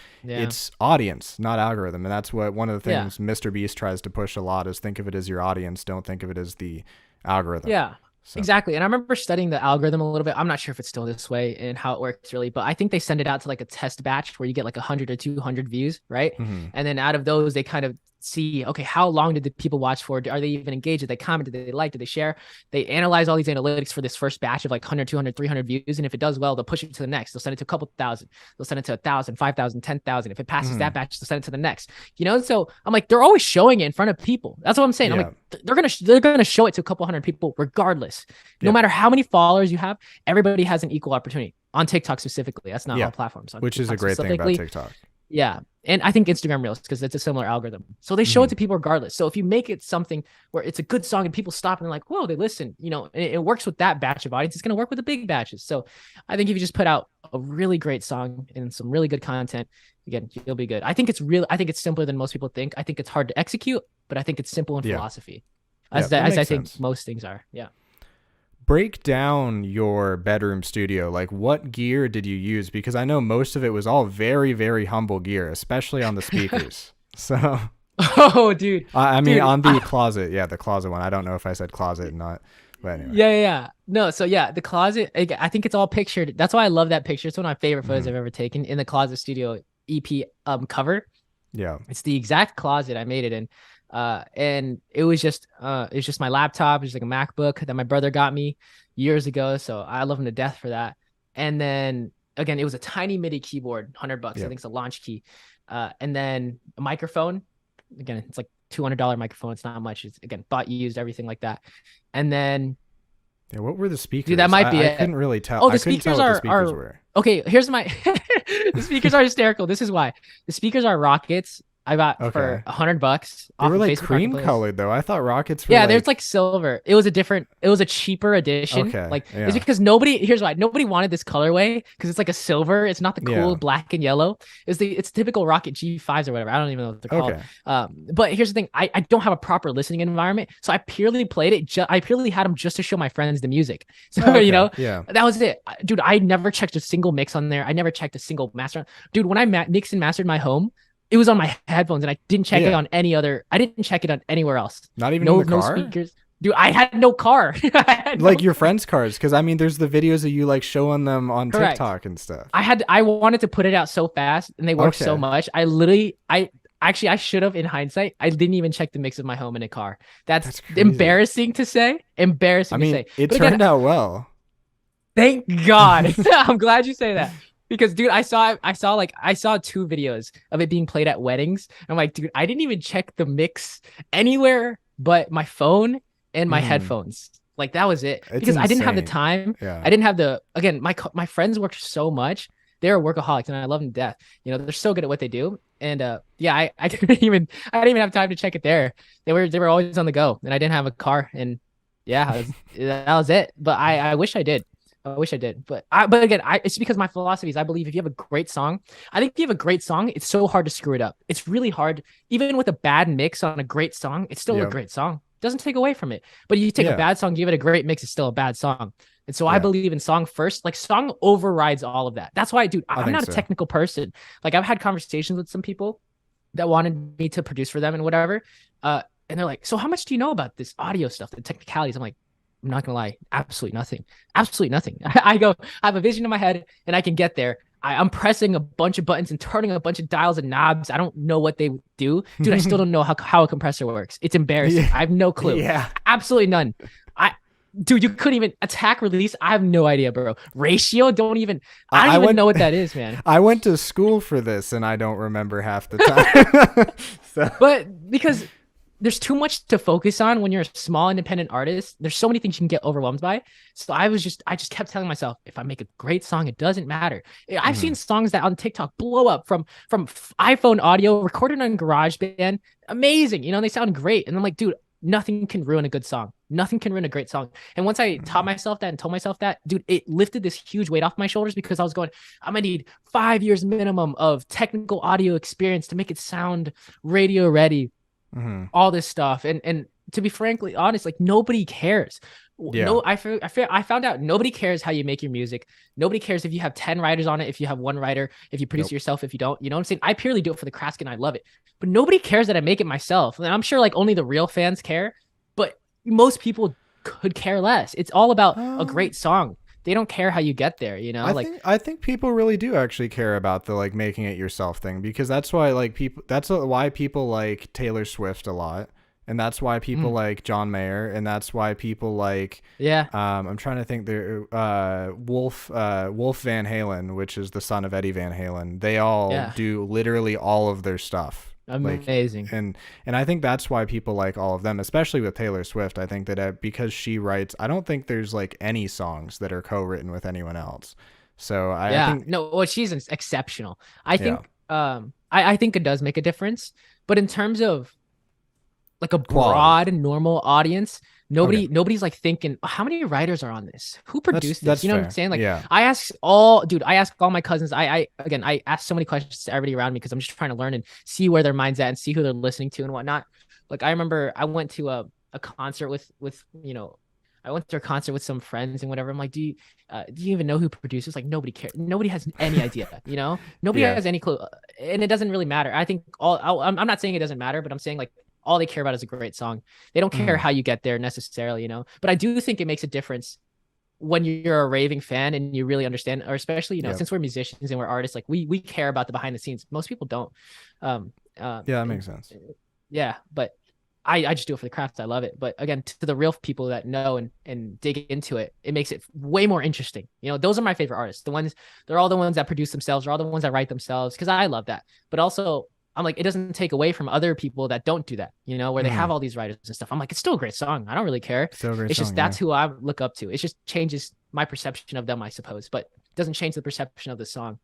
audience, not algorithm. And that's what one of the things Mr. Beast tries to push a lot, is think of it as your audience, don't think of it as the algorithm. Yeah. So. Exactly. And I remember studying the algorithm a little bit. I'm not sure if it's still this way and how it works really, but I think they send it out to like a test batch where you get like 100 or 200 views, right? And then out of those, they kind of see, okay, how long did the people watch for? Are they even engaged? Did they comment? Did they like? Did they share? They analyze all these analytics for this first batch of like 100, 200, 300 views. And if it does well, they'll push it to the next. They'll send it to a couple thousand. They'll send it to 1,000, 5,000, 10,000. If it passes that batch, they'll send it to the next. You know, so I'm like, they're always showing it in front of people. That's what I'm saying. I'm like, they're gonna show it to a couple hundred people regardless. No matter how many followers you have, everybody has an equal opportunity on TikTok specifically. That's not all platforms. On which TikTok is a great thing about TikTok. Yeah. And I think Instagram Reels, because it's a similar algorithm. So they show it to people regardless. So if you make it something where it's a good song and people stop and they're like, whoa, they listen, you know, and it works with that batch of audience, it's going to work with the big batches. So I think if you just put out a really great song and some really good content, again, you'll be good. I think it's simpler than most people think. I think it's hard to execute, but I think it's simple in philosophy, as I think most things are. Yeah. Break down your bedroom studio. Like, what gear did you use? Because I know most of it was all very, very humble gear, especially on the speakers. So, oh, dude. I mean, on the closet. Yeah, the closet one. I don't know if I said closet or not. But anyway. Yeah. No, so yeah, the closet, I think it's all pictured. That's why I love that picture. It's one of my favorite photos I've ever taken, in the Closet Studio EP cover. Yeah. It's the exact closet I made it in. And it was just my laptop. It was like a MacBook that my brother got me years ago. So I love him to death for that. And then again, it was a tiny MIDI keyboard, $100. I think it's a launch key. And then a microphone. Again, it's like $200 microphone. It's not much. It's again, bought used, everything like that. And then what were the speakers? Dude, that might be I it. couldn't really tell. Oh, the speakers are okay. Here's my the speakers are hysterical. This is why. The speakers are Rockets. I got for $100. They were like cream colored though. I thought Rockets were there's like silver. It was a cheaper edition. It's because here's why nobody wanted this colorway, because it's like a silver. It's not the cool black and yellow. It's typical Rocket G5s or whatever. I don't even know what they're called. But here's the thing. I don't have a proper listening environment. So I purely played it. I purely had them just to show my friends the music. So, you know, that was it. Dude, I never checked a single mix on there. I never checked a single master. Dude, when I mixed and mastered my home, it was on my headphones, and I didn't check it on any other. I didn't check it on anywhere else. Not even in the car? No speakers. Dude, I had no car. Like your friends' cars, because I mean, there's the videos of you like showing them on TikTok and stuff. I wanted to put it out so fast, and they worked so much. I should have, in hindsight, I didn't even check the mix of my home in a car. That's embarrassing to say. Embarrassing to say. It turned out well. Thank God. I'm glad you say that. Because dude, I saw 2 videos of it being played at weddings. I'm like, dude, I didn't even check the mix anywhere but my phone and my headphones. Like that was it. Because I didn't have the time. Yeah. I didn't have my friends worked so much. They're workaholics and I love them to death. You know, they're so good at what they do. And I didn't even have time to check it there. They were always on the go, and I didn't have a car, and that was it. But I wish I did. But again, it's because my philosophy is I believe if you have a great song, it's so hard to screw it up. It's really hard. Even with a bad mix on a great song, it's still a great song. It doesn't take away from it. But you take a bad song, give it a great mix, it's still a bad song. And so I believe in song first. Like song overrides all of that. That's why, dude, I'm not a technical person. Like I've had conversations with some people that wanted me to produce for them and whatever. And they're like, so how much do you know about this audio stuff, the technicalities? I'm like, I'm not gonna lie, absolutely nothing. I have a vision in my head and I can get there. I'm pressing a bunch of buttons and turning a bunch of dials and knobs. I don't know what they do. Dude, I still don't know how a compressor works. It's embarrassing. I have no clue. Absolutely none. Dude, you couldn't even attack release. I have no idea, bro. Ratio, I don't even know what that is, man. I went to school for this and I don't remember half the time. But because there's too much to focus on when you're a small independent artist. There's so many things you can get overwhelmed by. So I just kept telling myself, if I make a great song, it doesn't matter. I've seen songs that on TikTok blow up from iPhone audio recorded on GarageBand. Amazing. You know, they sound great. And I'm like, dude, nothing can ruin a good song. Nothing can ruin a great song. And once I taught myself that and told myself that, dude, it lifted this huge weight off my shoulders because I was going, I'm gonna need 5 years minimum of technical audio experience to make it sound radio ready. All this stuff, and to be frankly honest, like nobody cares. No, I found out nobody cares how you make your music. Nobody cares if you have 10 writers on it, if you have one writer, if you produce it yourself, if you don't. You know what I'm saying? I purely do it for the craft and I love it. But nobody cares that I make it myself. And I'm sure like only the real fans care, but most people could care less. It's all about a great song. They don't care how you get there, you know? I think people really do actually care about the like making it yourself thing, because that's why why people like Taylor Swift a lot, and that's why people like John Mayer, and that's why people like I'm trying to think, there Wolf Van Halen, which is the son of Eddie Van Halen. They all do literally all of their stuff. Amazing. Like, and I think that's why people like all of them, especially with Taylor Swift. I think that because she writes, I don't think there's like any songs that are co-written with anyone else. So I think, no, well, she's exceptional. I think I think it does make a difference, but in terms of like a broad normal audience, nobody's like thinking, how many writers are on this? Who produced this? You know what I'm saying? Like I ask all my cousins. I ask so many questions to everybody around me because I'm just trying to learn and see where their mind's at and see who they're listening to and whatnot. Like I remember I went to a concert with I went to a concert with some friends and whatever. I'm like, do you even know who produces? Like nobody cares. Nobody has any idea, you know? Nobody has any clue. And it doesn't really matter. I think I'm not saying it doesn't matter, but I'm saying like all they care about is a great song. They don't care how you get there necessarily, you know? But I do think it makes a difference when you're a raving fan and you really understand, or especially, you know, since we're musicians and we're artists, like we care about the behind the scenes. Most people don't. That makes sense. Yeah, but I just do it for the craft. I love it. But again, to the real people that know and dig into it, it makes it way more interesting. You know, those are my favorite artists. They're all the ones that produce themselves, they're all the ones that write themselves, because I love that. But also, I'm like, it doesn't take away from other people that don't do that, you know, where they have all these writers and stuff. I'm like, it's still a great song. I don't really care. It's just that's who I look up to. It just changes my perception of them, I suppose, but it doesn't change the perception of the song.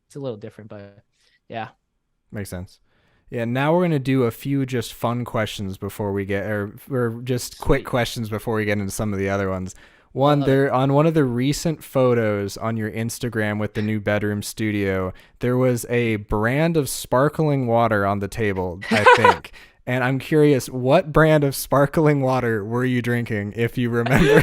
It's a little different, but yeah. Makes sense. Yeah, now we're going to do a few just fun questions before we get, or just quick questions before we get into some of the other ones. One, there on one of the recent photos on your Instagram with the new bedroom studio, there was a brand of sparkling water on the table, I think. And I'm curious, what brand of sparkling water were you drinking, if you remember?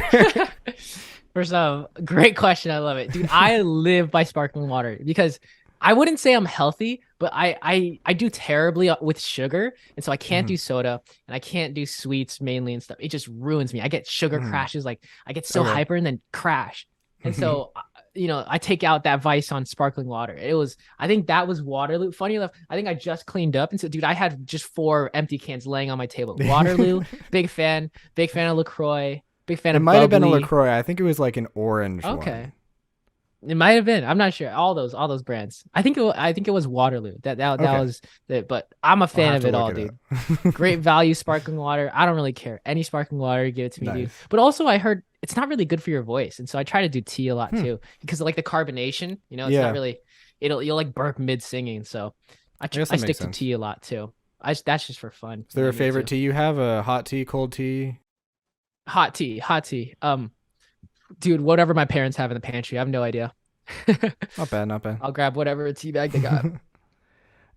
First off, great question. I love it. Dude, I live by sparkling water because I wouldn't say I'm healthy, but I do terribly with sugar. And so I can't do soda and I can't do sweets mainly and stuff. It just ruins me. I get sugar crashes. Like I get so hyper and then crash. And so, you know, I take out that vice on sparkling water. I think that was Waterloo. Funny enough, I think I just cleaned up. And so, dude, I had just 4 empty cans laying on my table. Waterloo, big fan of LaCroix, big fan of It might have been a Bubbly. LaCroix. I think it was like an orange one. It might have been. I'm not sure. All those brands. I think it was Waterloo. That was it. But I'm a fan of it all, dude. Great value sparkling water. I don't really care. Any sparkling water, give it to me, dude. But also, I heard it's not really good for your voice, and so I try to do tea a lot too because of like the carbonation. You know, it's not really. You'll like burp mid singing. So I stick to tea a lot too. That's just for fun. Is there a favorite tea you have? A hot tea, cold tea? Hot tea. Dude, whatever my parents have in the pantry, I have no idea. Not bad. I'll grab whatever tea bag they got.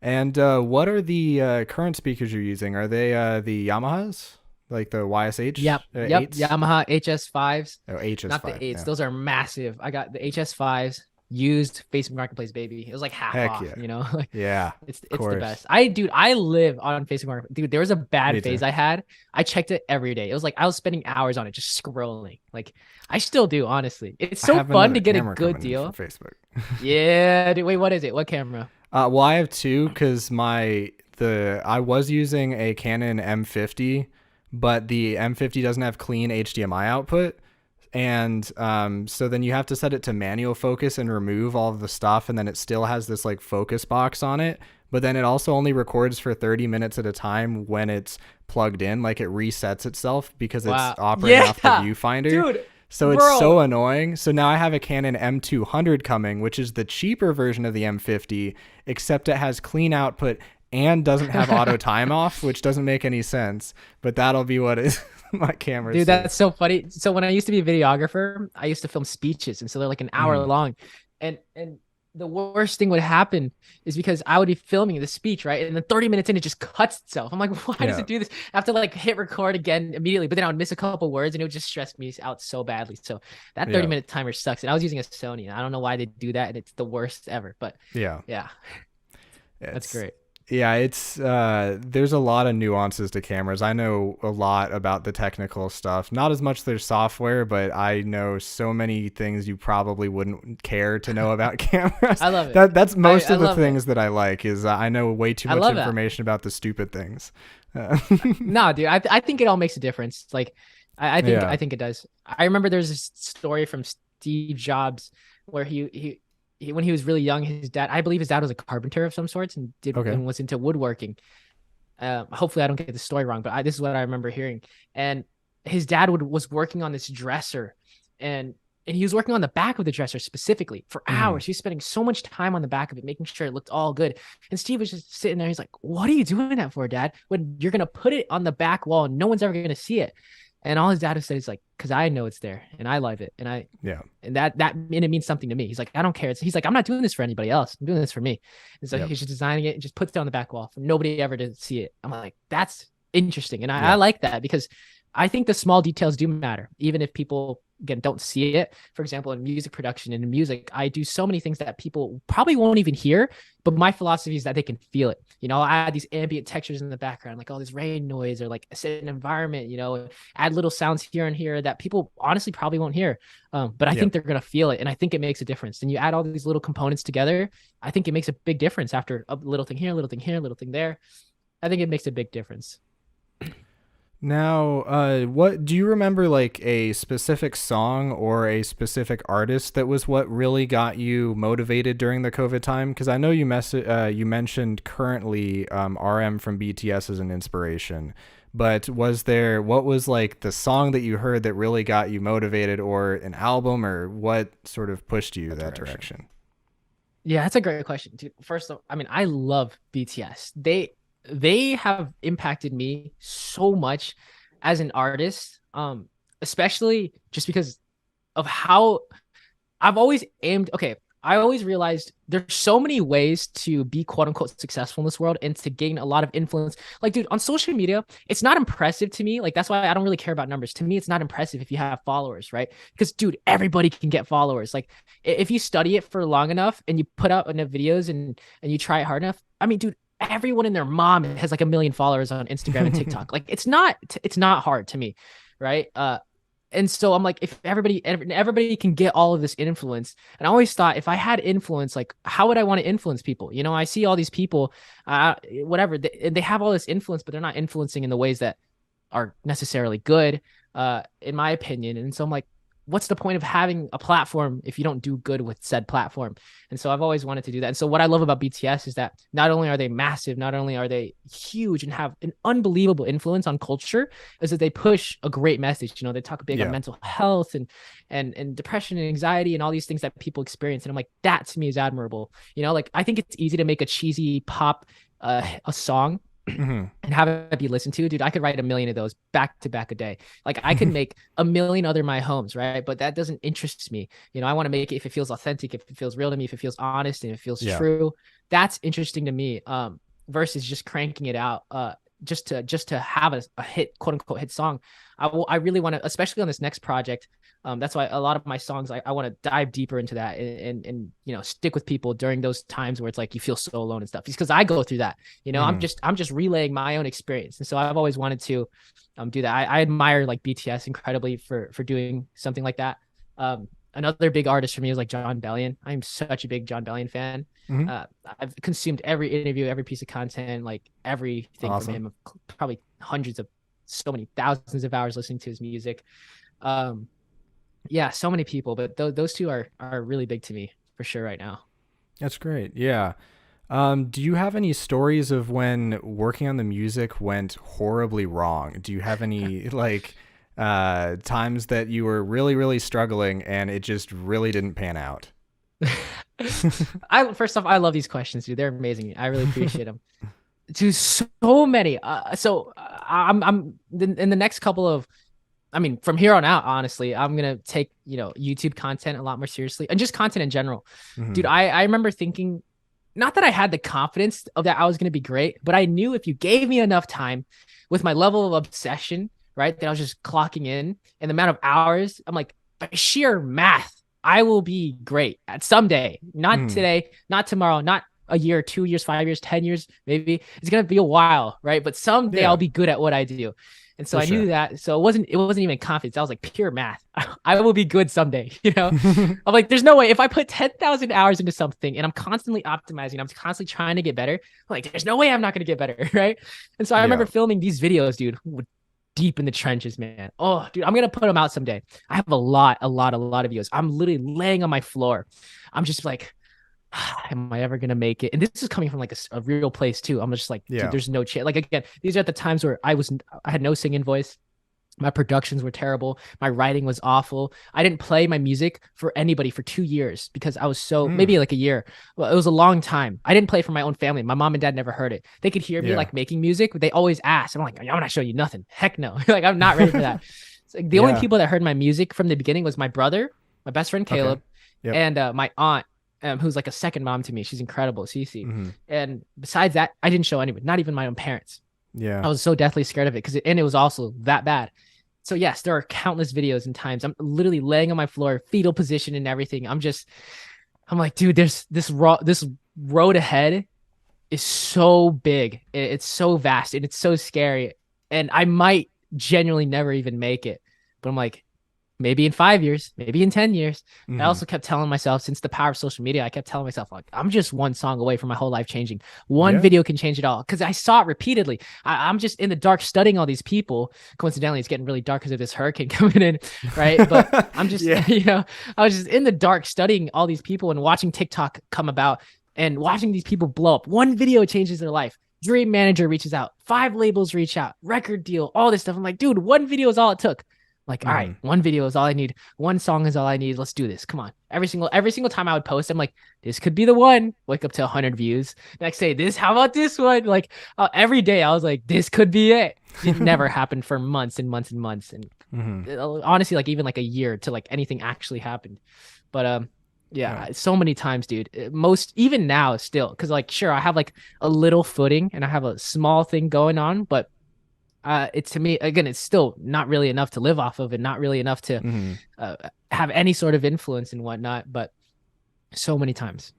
And what are the current speakers you're using? Are they the Yamahas? Like the YSH? Yep. 8s? Yamaha HS5s. Oh, HS5. Not the 8s. Those are massive. I got the HS5s used Facebook Marketplace, baby. It was like half off, you know? Like, it's the best. I live on Facebook Marketplace. Dude, there was a bad phase I had. I checked it every day. It was like I was spending hours on it just scrolling. Like I still do, honestly. It's so fun to get a good deal. Facebook. Yeah, dude. Wait, what is it? What camera? Well, I have 2 because I was using a Canon M50, but the M50 doesn't have clean HDMI output. And so then you have to set it to manual focus and remove all of the stuff, and then it still has this like focus box on it, but then it also only records for 30 minutes at a time when it's plugged in. Like, it resets itself because it's Wow. operating off the Yeah, viewfinder. dude. So it's Bro. so annoying. So now I have a Canon M200 coming, which is the cheaper version of the M50, except it has clean output and doesn't have auto time off, which doesn't make any sense. But that'll be what is my camera. Dude, that's so funny. So when I used to be a videographer, I used to film speeches, and so they're like an hour long. And the worst thing would happen is because I would be filming the speech, right? And then 30 minutes in, it just cuts itself. I'm like, why does it do this? I have to like hit record again immediately, but then I would miss a couple words and it would just stress me out so badly. So that 30-minute timer sucks. And I was using a Sony, and I don't know why they do that. And it's the worst ever, but yeah, that's great. Yeah, it's there's a lot of nuances to cameras. I know a lot about the technical stuff. Not as much their software, but I know so many things you probably wouldn't care to know about cameras. I love it. That's most of the things that I like is I know way too much information about the stupid things. No, dude, I think it all makes a difference. Like I think it does. I remember there's this story from Steve Jobs where he when he was really young, his dad, I believe his dad was a carpenter of some sorts and and was into woodworking. Hopefully I don't get the story wrong, but this is what I remember hearing. And his dad was working on this dresser, and he was working on the back of the dresser specifically for hours. He was spending so much time on the back of it, making sure it looked all good. And Steve was just sitting there. He's like, "What are you doing that for, Dad? When you're going to put it on the back wall and no one's ever going to see it?" And all his dad has said is like, "Because I know it's there and I love it." And and it means something to me. He's like, "I don't care." He's like, "I'm not doing this for anybody else. I'm doing this for me." And so he's just designing it and just puts it on the back wall for nobody ever to see it. I'm like, that's interesting. And I like that because I think the small details do matter, even if people, again, don't see it. For example, in music production and in music, I do so many things that people probably won't even hear, but my philosophy is that they can feel it. You know, I add these ambient textures in the background, like all this rain noise or like a certain environment, you know, add little sounds here and here that people honestly probably won't hear. But I think they're going to feel it. And I think it makes a difference. And you add all these little components together, I think it makes a big difference after a little thing here, a little thing here, a little thing there. I think it makes a big difference. Now, what do you remember, like a specific song or a specific artist that was what really got you motivated during the COVID time? Because I know you mentioned currently RM from BTS as an inspiration, but what was like the song that you heard that really got you motivated, or an album, or what sort of pushed you that direction? Yeah, that's a great question, dude. First, I mean, I love BTS. They have impacted me so much as an artist, especially just because of how I've always aimed. Okay, I always realized there's so many ways to be quote unquote successful in this world and to gain a lot of influence. Like, dude, on social media, it's not impressive to me. Like, that's why I don't really care about numbers. To me, it's not impressive if you have followers, right? Because, dude, everybody can get followers. Like, if you study it for long enough and you put out enough videos and you try it hard enough, I mean, dude, everyone and their mom has like 1 million followers on Instagram and TikTok. Like, it's not hard to me, right? And so I'm like, if everybody can get all of this influence, and I always thought if I had influence, like, how would I want to influence people? You know, I see all these people, whatever, they have all this influence, but they're not influencing in the ways that are necessarily good, in my opinion. And so I'm like, what's the point of having a platform if you don't do good with said platform? And so I've always wanted to do that. And so what I love about BTS is that not only are they massive, not only are they huge and have an unbelievable influence on culture, is that they push a great message. You know, they talk big on mental health and depression and anxiety and all these things that people experience. And I'm like, that to me is admirable. You know, like, I think it's easy to make a cheesy pop, a song, and have it be listened to. Dude, I could write 1 million of those back to back a day. Like, I could make 1 million other My Homes, right? But that doesn't interest me. You know, I want to make it if it feels authentic, if it feels real to me, if it feels honest, and if it feels true. That's interesting to me, versus just cranking it out just to have a hit, quote unquote hit song. I really want to, especially on this next project. That's why a lot of my songs, I want to dive deeper into that and you know, stick with people during those times where it's like you feel so alone and stuff. Because I go through that. You know, I'm just relaying my own experience, and so I've always wanted to do that. I admire like BTS incredibly for doing something like that. Another big artist for me is like John Bellion. I'm such a big John Bellion fan. I've consumed every interview, every piece of content, like everything from him. Probably so many thousands of hours listening to his music. Yeah, so many people, but those two are really big to me for sure right now. That's great. Yeah. Do you have any stories of when working on the music went horribly wrong? Do you have any like times that you were really, really struggling and it just really didn't pan out? I first off, I love these questions, dude. They're amazing. I really appreciate them. To so many. I'm in the next couple of, I mean, from here on out, honestly, I'm gonna take YouTube content a lot more seriously and just content in general, dude. I remember thinking, not that I had the confidence of that I was gonna be great, but I knew if you gave me enough time, with my level of obsession, right, that I was just clocking in and the amount of hours, I'm like, by sheer math, I will be great at someday. Not today, not tomorrow, not a year, 2 years, 5 years, 10 years, maybe. It's gonna be a while, right? But someday I'll be good at what I do. And so I knew that. So it wasn't even confidence. I was like pure math. I will be good someday. I'm like, there's no way if I put 10,000 hours into something and I'm constantly optimizing, I'm constantly trying to get better. I'm like, there's no way I'm not going to get better. Right. And so I remember filming these videos, dude, deep in the trenches, man. Oh, dude, I'm going to put them out someday. I have a lot of videos. I'm literally laying on my floor. I'm just like, am I ever gonna make it? And this is coming from like a real place too. I'm just like, dude, there's no chance. Like again, these are the times where I had no singing voice. My productions were terrible. My writing was awful. I didn't play my music for anybody for 2 years because I was maybe like a year. Well, it was a long time. I didn't play for my own family. My mom and dad never heard it. They could hear me like making music, but they always asked. I'm like, I'm not showing you nothing. Heck no. Like I'm not ready for that. Like, the only people that heard my music from the beginning was my brother, my best friend Caleb, and my aunt. Who's like a second mom to me. She's incredible, Cece. And besides that, I didn't show anyone, not even my own parents. Yeah. I was so deathly scared of it and it was also that bad. So yes, there are countless videos and times I'm literally laying on my floor, fetal position and everything. I'm like, dude, there's this road ahead is so big. It's so vast and it's so scary. And I might genuinely never even make it. But I'm like, maybe in 5 years, maybe in 10 years. I also kept telling myself, since the power of social media, I kept telling myself, like, I'm just one song away from my whole life changing. One video can change it all. Because I saw it repeatedly. I'm just in the dark studying all these people. Coincidentally, it's getting really dark because of this hurricane coming in, right? But I'm just, I was just in the dark studying all these people and watching TikTok come about and watching these people blow up. One video changes their life. Dream manager reaches out. 5 labels reach out. Record deal. All this stuff. I'm like, dude, one video is all it took. Like, all right, one video is all I need. One song is all I need. Let's do this. Come on. Every single time I would post, I'm like, this could be the one. Wake up to 100 views. Next day, how about this one? Like every day I was like, this could be it. It never happened for months and months and months. And honestly, like even like a year to like anything actually happened. But so many times, dude. Even now still, because like, sure, I have like a little footing and I have a small thing going on, but it's, to me, again, it's still not really enough to live off of and not really enough to have any sort of influence and whatnot. But so many times.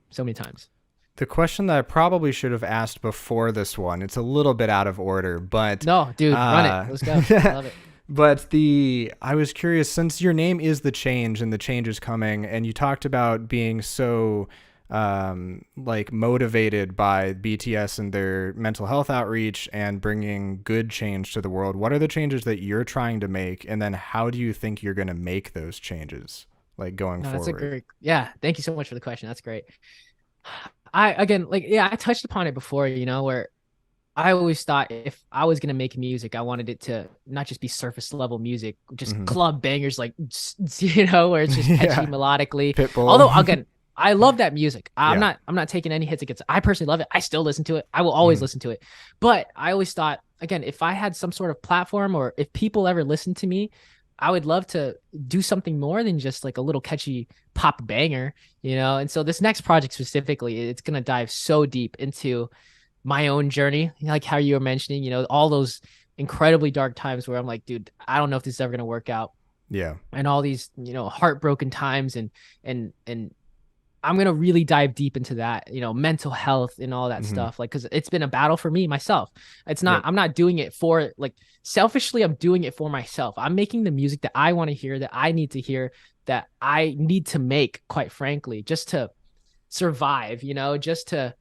The question that I probably should have asked before this one, it's a little bit out of order, but no, dude, run it. Let's go. I love it. But I was curious, since your name is The Change and the change is coming, and you talked about being so like motivated by BTS and their mental health outreach and bringing good change to the world. What are the changes that you're trying to make? And then how do you think you're going to make those changes like going forward? Thank you so much for the question. That's great. I touched upon it before, where I always thought if I was going to make music, I wanted it to not just be surface level music, just club bangers, like, where it's just catchy melodically. Pitbull. Although again, I love that music. I'm not taking any hits against it. I personally love it. I still listen to it. I will always listen to it. But I always thought, again, if I had some sort of platform or if people ever listened to me, I would love to do something more than just like a little catchy pop banger, And so this next project specifically, it's going to dive so deep into my own journey, like how you were mentioning, all those incredibly dark times where I'm like, dude, I don't know if this is ever going to work out. Yeah. And all these, heartbroken times and I'm going to really dive deep into that, mental health and all that stuff. Like, cause it's been a battle for me, myself. It's not, I'm not doing it for like selfishly. I'm doing it for myself. I'm making the music that I want to hear, that I need to hear, that I need to make, quite frankly, just to survive, just to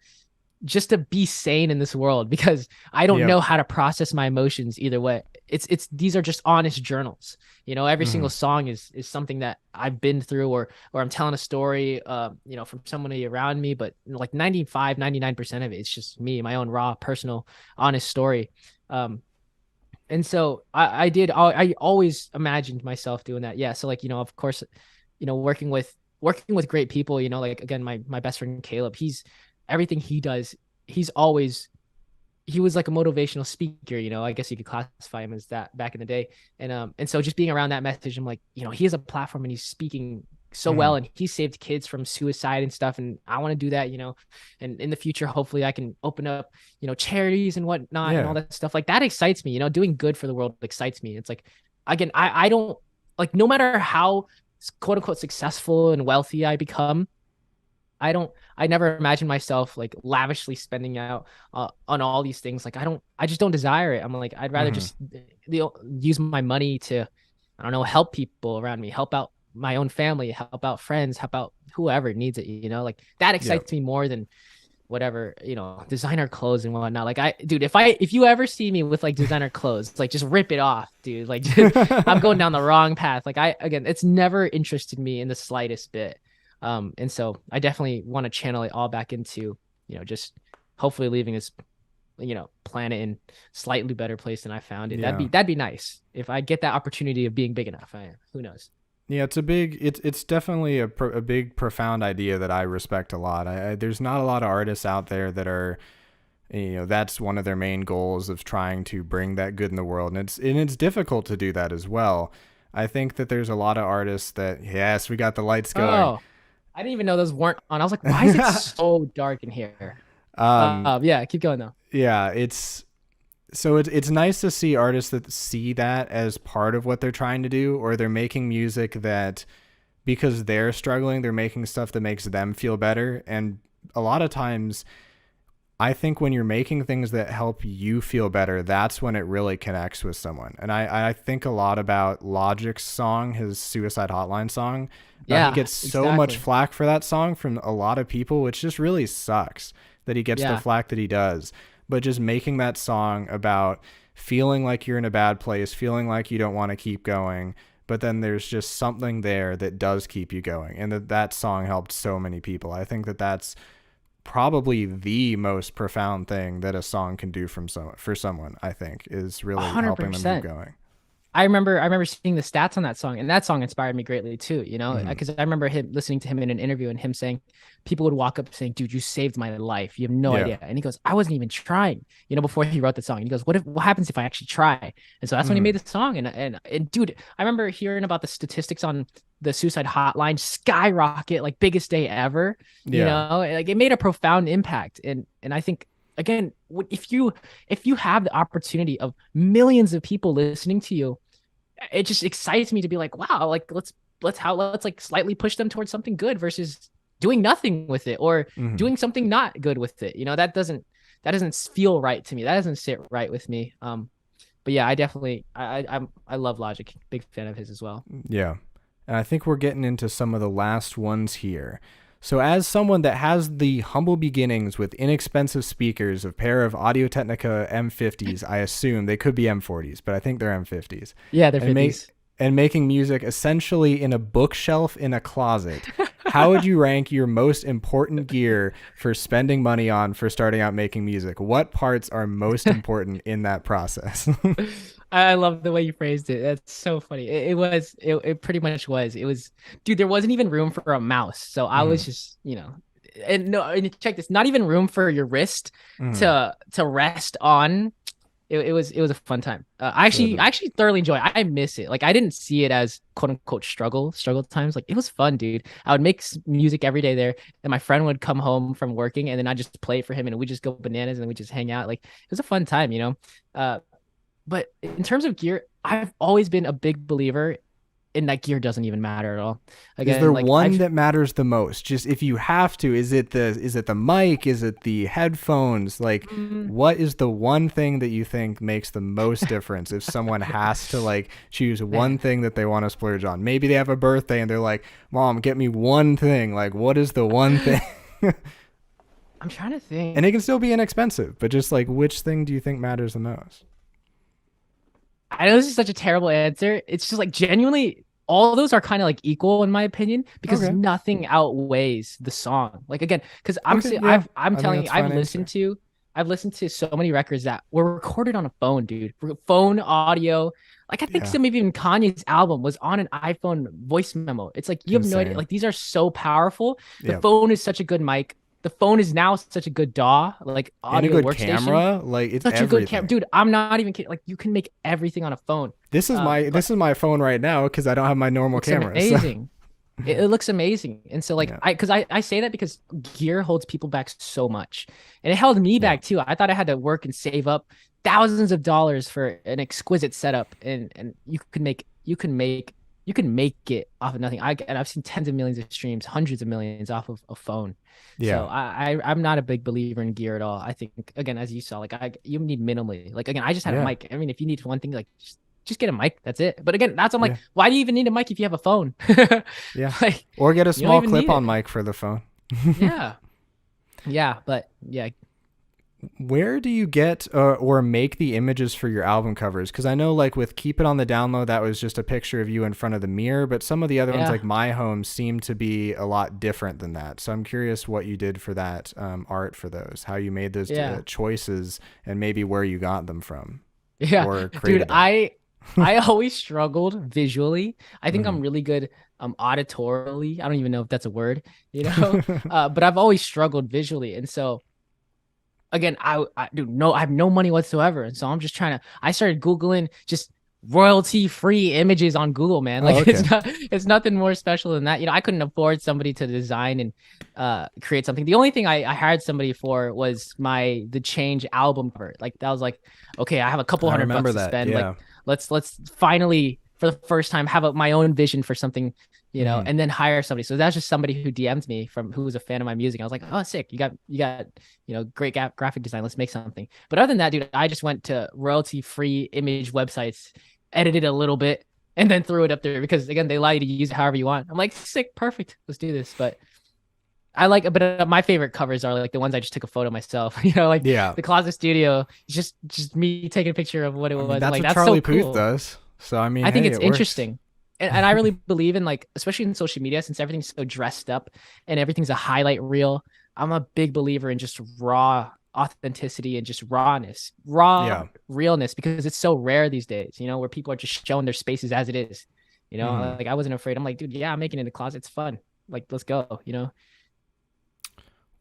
just to be sane in this world, because I don't Yep. know how to process my emotions either way. It's these are just honest journals. Every Mhm. single song is something that I've been through, or I'm telling a story from somebody around me, but like 99% of it, it's just me, my own raw, personal, honest story. And so I always imagined myself doing that. Yeah. So like, of course, working with great people, like again, my best friend Caleb, he's everything he does, he's always he was like a motivational speaker, I guess you could classify him as that back in the day. And so just being around that message, I'm like, he has a platform and he's speaking so well, Mhm. and he saved kids from suicide and stuff. And I want to do that, and in the future, hopefully I can open up, charities and whatnot and Yeah. all that stuff. Like that excites me, doing good for the world excites me. It's like, again, I don't like, no matter how quote unquote successful and wealthy I become, I never imagine myself like lavishly spending out on all these things. Like I just don't desire it. I'm like, I'd rather Mhm. just use my money to, I don't know, help people around me, help out my own family, help out friends, help out whoever needs it, like that Yep. excites me more than whatever, designer clothes and whatnot. Like dude, if you ever see me with like designer clothes, like just rip it off, dude. Like I'm going down the wrong path. Like again, it's never interested me in the slightest bit. And so I definitely want to channel it all back into, just hopefully leaving this, planet in slightly better place than I found it. Yeah. That'd be nice if I get that opportunity of being big enough. Who knows? Yeah, it's definitely a big profound idea that I respect a lot. There's not a lot of artists out there that are, that's one of their main goals of trying to bring that good in the world, and it's difficult to do that as well. I think that there's a lot of artists that, yes, we got the lights going. Oh, I didn't even know those weren't on. I was like, why is it so dark in here? um, Yeah, keep going though. yeah, it's nice to see artists that see that as part of what they're trying to do, or they're making music that, because they're struggling, they're making stuff that makes them feel better. And a lot of times, I think when you're making things that help you feel better, that's when it really connects with someone. And I think a lot about Logic's song, his Suicide Hotline song. Now, he Yeah, gets so much exactly. flack for that song from a lot of people, which just really sucks that he gets the Yeah, flack that he does. But just making that song about feeling like you're in a bad place, feeling like you don't want to keep going, but then there's just something there that does keep you going. And that song helped so many people. I think that that's probably the most profound thing that a song can do for someone, I think, is a really hundred helping them keep percent. going. I remember seeing the stats on that song, and that song inspired me greatly too, Hmm. because I remember him listening to him in an interview and him saying people would walk up saying, dude, you saved my life. You have no Yeah. idea. And he goes, I wasn't even trying, before he wrote the song. And he goes, what happens if I actually try? And so that's when he Hmm. made the song. And dude, I remember hearing about the statistics on the suicide hotline skyrocket, like biggest day ever, Yeah. like it made a profound impact. And I think, again, if you have the opportunity of millions of people listening to you, it just excites me to be like, wow, like let's like slightly push them towards something good versus doing nothing with it, or Hmm. doing something not good with it. That doesn't feel right to me. That doesn't sit right with me. But yeah, I definitely I love Logic. Big fan of his as well. Yeah. And I think we're getting into some of the last ones here. So, as someone that has the humble beginnings with inexpensive speakers, a pair of Audio Technica M50s, I assume they could be M40s, but I think they're M50s, Yeah, they're and make 50s. and making music essentially in a bookshelf in a closet, how would you rank your most important gear for spending money on for starting out making music? What parts are most important in that process? I love the way you phrased it. That's so funny. It pretty much was. It was, dude, there wasn't even room for a mouse. So I was Mhm. just, and no, and check this, not even room for your wrist Mhm. to rest on. It was a fun time. So I actually thoroughly enjoy it. I miss it. Like I didn't see it as quote unquote struggle times. Like it was fun, dude. I would make music every day there, and my friend would come home from working, and then I just play it for him, and we just go bananas, and we just hang out. Like it was a fun time, But in terms of gear, I've always been a big believer in that gear doesn't even matter at all. is Again, there like one I've that matters the most? Just if you have to, is it the mic? Is it the headphones? Like, mm, what is the one thing that you think makes the most difference if someone has to like choose one man, thing that they want to splurge on? Maybe they have a birthday and they're like, "Mom, get me one thing." Like, what is the one thing? I'm trying to think. And it can still be inexpensive, but just like, which thing do you think matters the most? I know this is such a terrible answer. It's just like genuinely, all of those are kind of like equal in my opinion because Okay. nothing outweighs the song. Like again, because Okay, yeah. I'm I think telling you, that's a fine I've listened to so many records that were recorded on a phone, dude. Phone audio. Like I think Yeah. some even Kanye's album was on an iPhone voice memo. It's like you have no idea. Insane. Like these are so powerful. The Yeah. phone is such a good mic. The phone is now such a good DAW, like And a audio good workstation. camera. Like, it's Such a good camera, everything. dude. I'm not even kidding. Like you can make everything on a phone. This is But this is my phone right now because I don't have my normal looks camera. So, amazing. It looks amazing. And so like yeah. I say that because gear holds people back so much. And it held me back too. I thought I had to work and save up thousands of dollars for an exquisite setup and you can make it off of nothing. I've seen tens of millions of streams, hundreds of millions off of a phone. Yeah. So I'm not a big believer in gear at all. I think again, as you saw, like you need minimally. Like again, I just had a Yeah. mic. I mean, if you need one thing, like just get a mic. That's it. But again, I'm Yeah. like, why do you even need a mic if you have a phone? Yeah. Like Or get a you don't small even need clip-on it. mic for the phone. Yeah. Yeah, but yeah. Where do you get or make the images for your album covers? Because I know, like, with Keep It on the Down Low, that was just a picture of you in front of the mirror, but some of the other ones, Yeah. like My Home, seem to be a lot different than that. So I'm curious what you did for that art for those, how you made those Yeah. choices, and maybe where you got them from. Yeah. Or Dude, created them. I always struggled visually. I think Mhm. I'm really good auditorily. I don't even know if that's a word, you know. But I've always struggled visually. And so again, I have no money whatsoever. And so I'm just trying to I started Googling just royalty free images on Google, man. Like okay. it's nothing more special than that. You know, I couldn't afford somebody to design and create something. The only thing I hired somebody for was the Change album cover. Like that was like, okay, I have a couple I hundred remember bucks to that. spend. Yeah. Like let's finally for the first time have my own vision for something, you know, Mhm. and then hire somebody. So that's just somebody who DM'd me who was a fan of my music. I was like, oh, sick. You got, you know, great graphic design. Let's make something. But other than that, dude, I just went to royalty free image websites, edited a little bit, and then threw it up there because again, they allow you to use it however you want. I'm like, sick, perfect. Let's do this. But my favorite covers are like the ones I just took a photo myself. You know, like Yeah. the Closet Studio, just me taking a picture of what it I was. mean, that's Like what that's Charlie so Puth cool. does. So, I mean, I think hey, it's it works. interesting. And I really believe in like, especially in social media, since everything's so dressed up and everything's a highlight reel. I'm a big believer in just raw authenticity and just raw Yeah. realness, because it's so rare these days, you know, where people are just showing their spaces as it is. You know, Mhm. like I wasn't afraid. I'm like, dude, yeah, I'm making it in the closet. It's fun. Like, let's go, you know?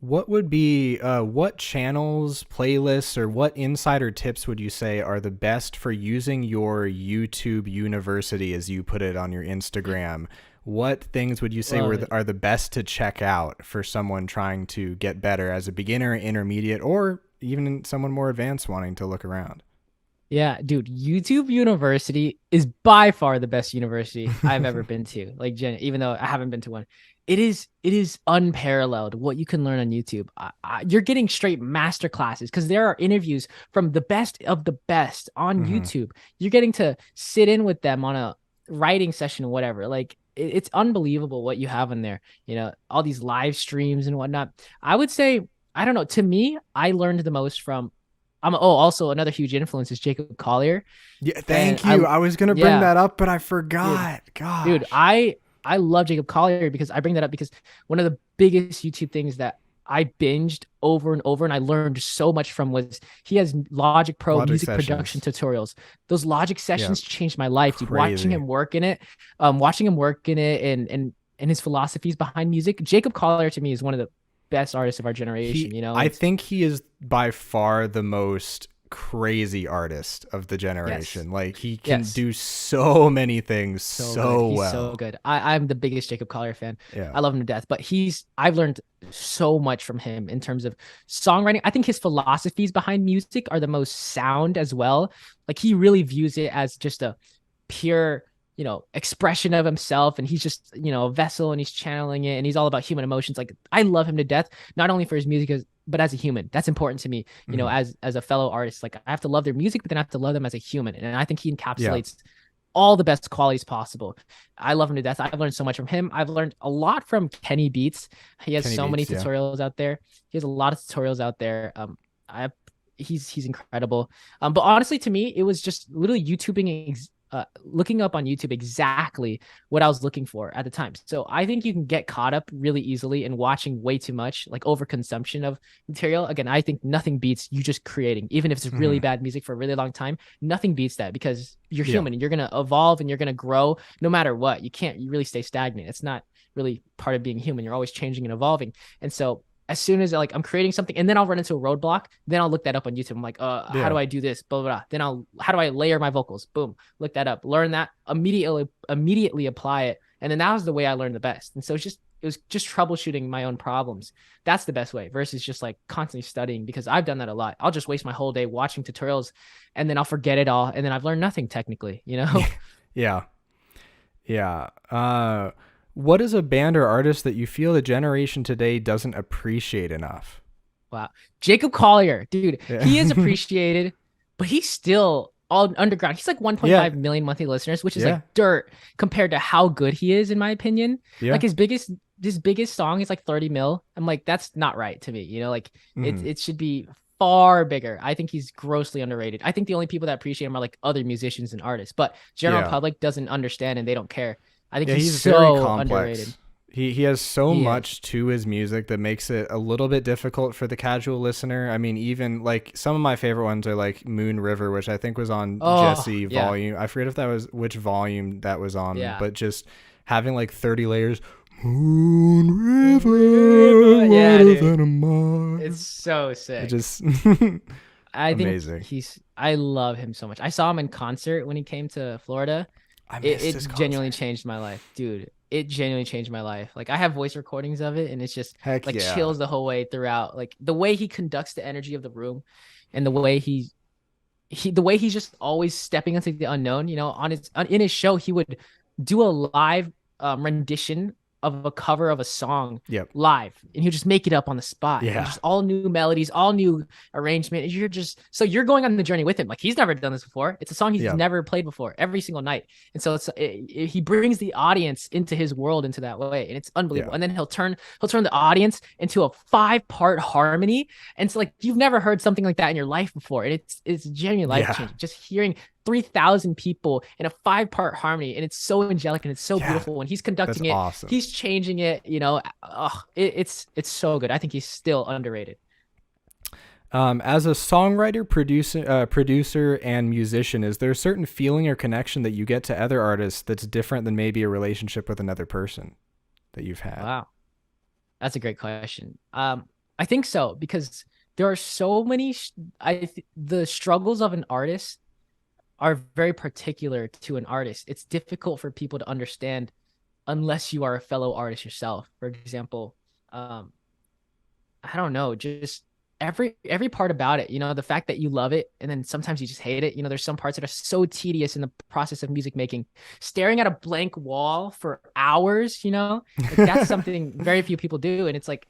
What would be what channels, playlists, or what insider tips would you say are the best for using your YouTube University, as you put it on your Instagram? What things would you say Love it. are the best to check out for someone trying to get better as a beginner, intermediate, or even someone more advanced wanting to look around? Yeah, dude, YouTube University is by far the best university I've ever been to. Like, even though I haven't been to one, it is unparalleled what you can learn on YouTube. You're getting straight master classes because there are interviews from the best of the best on Mhm. YouTube. You're getting to sit in with them on a writing session or whatever. Like, it's unbelievable what you have in there. You know, all these live streams and whatnot. I would say, I don't know. To me, I learned the most from also another huge influence is Jacob Collier. Yeah, thank And you. I was gonna bring yeah, that up, but I forgot. Gosh. dude, I love Jacob Collier because I bring that up because one of the biggest YouTube things that I binged over and over and I learned so much from was he has Logic Pro Logic music sessions. production tutorials. Those Logic sessions changed my life, dude. Crazy. Watching him work in it, and his philosophies behind music. Jacob Collier to me is one of the best artists of our generation. You know, I think he is by far the most crazy artist of the generation. Yes. Like, he can Yes. do so many things so good. He's well. so good. I'm the biggest Jacob Collier fan. Yeah. I love him to death. But I've learned so much from him in terms of songwriting. I think his philosophies behind music are the most sound as well. Like, he really views it as just a pure, you know, expression of himself, and he's just, you know, a vessel, and he's channeling it, and he's all about human emotions. Like, I love him to death, not only for his music but as a human. That's important to me, you know, as a fellow artist. Like, I have to love their music, but then I have to love them as a human, and I think he encapsulates all the best qualities possible. I love him to death. I've learned so much from him. I've learned a lot from Kenny Beats. He has Kenny so many Beats, yeah. tutorials out there. He has a lot of tutorials out there. I he's incredible. But honestly, to me, it was just literally looking up on YouTube exactly what I was looking for at the time. So I think you can get caught up really easily in watching way too much, like overconsumption of material. Again, I think nothing beats you just creating, even if it's really bad music for a really long time. Nothing beats that, because you're human and you're gonna evolve and you're gonna grow no matter what. You can't really stay stagnant. It's not really part of being human. You're always changing and evolving. And so as soon as like I'm creating something and then I'll run into a roadblock, then I'll look that up on YouTube. I'm like, how do I do this? Blah, blah, blah. Then how do I layer my vocals? Boom, look that up, learn that, immediately apply it. And then that was the way I learned the best. And so it was just troubleshooting my own problems. That's the best way versus just like constantly studying, because I've done that a lot. I'll just waste my whole day watching tutorials and then I'll forget it all. And then I've learned nothing technically, you know? Yeah. Yeah. What is a band or artist that you feel the generation today doesn't appreciate enough? Wow. Jacob Collier, dude, Yeah. he is appreciated, but he's still all underground. He's like 1.5 million monthly listeners, which is like dirt compared to how good he is, in my opinion. Yeah. Like his biggest song is like 30 mil. I'm like, that's not right to me. You know, like it should be far bigger. I think he's grossly underrated. I think the only people that appreciate him are like other musicians and artists, but general public doesn't understand and they don't care. I think he's so very complex. underrated. He has so much to his music that makes it a little bit difficult for the casual listener. I mean, even like some of my favorite ones are like Moon River, which I think was on Jesse volume. I forget if that was which volume that was on, but just having like 30 layers. Moon River, than a mile. It's so sick. It just I amazing. think I love him so much. I saw him in concert when he came to Florida. It genuinely changed my life, dude. It genuinely changed my life. Like I have voice recordings of it and it's just chills the whole way throughout. Like the way he conducts the energy of the room and the way he's just always stepping into the unknown, you know, in his show, he would do a live rendition of a cover of a song live, and he'll just make it up on the spot. Just all new melodies, all new arrangement. You're going on the journey with him. Like he's never done this before. It's a song he's never played before every single night. And so he brings the audience into his world into that way. And it's unbelievable. And then he'll turn the audience into a 5-part harmony. And so like, you've never heard something like that in your life before. And it's genuinely life changing. Just hearing 3,000 people in a 5-part harmony, and it's so angelic and it's so beautiful when he's conducting it. Awesome. He's changing it, you know. It's so good. I think he's still underrated. As a songwriter, producer, and musician, is there a certain feeling or connection that you get to other artists that's different than maybe a relationship with another person that you've had? Wow, that's a great question. I think so, because there are so many. The struggles of an artist are very particular to an artist. It's difficult for people to understand unless you are a fellow artist yourself. For example, I don't know, just every part about it, you know, the fact that you love it and then sometimes you just hate it. You know, there's some parts that are so tedious in the process of music making. Staring at a blank wall for hours, you know, like that's something very few people do. And it's like,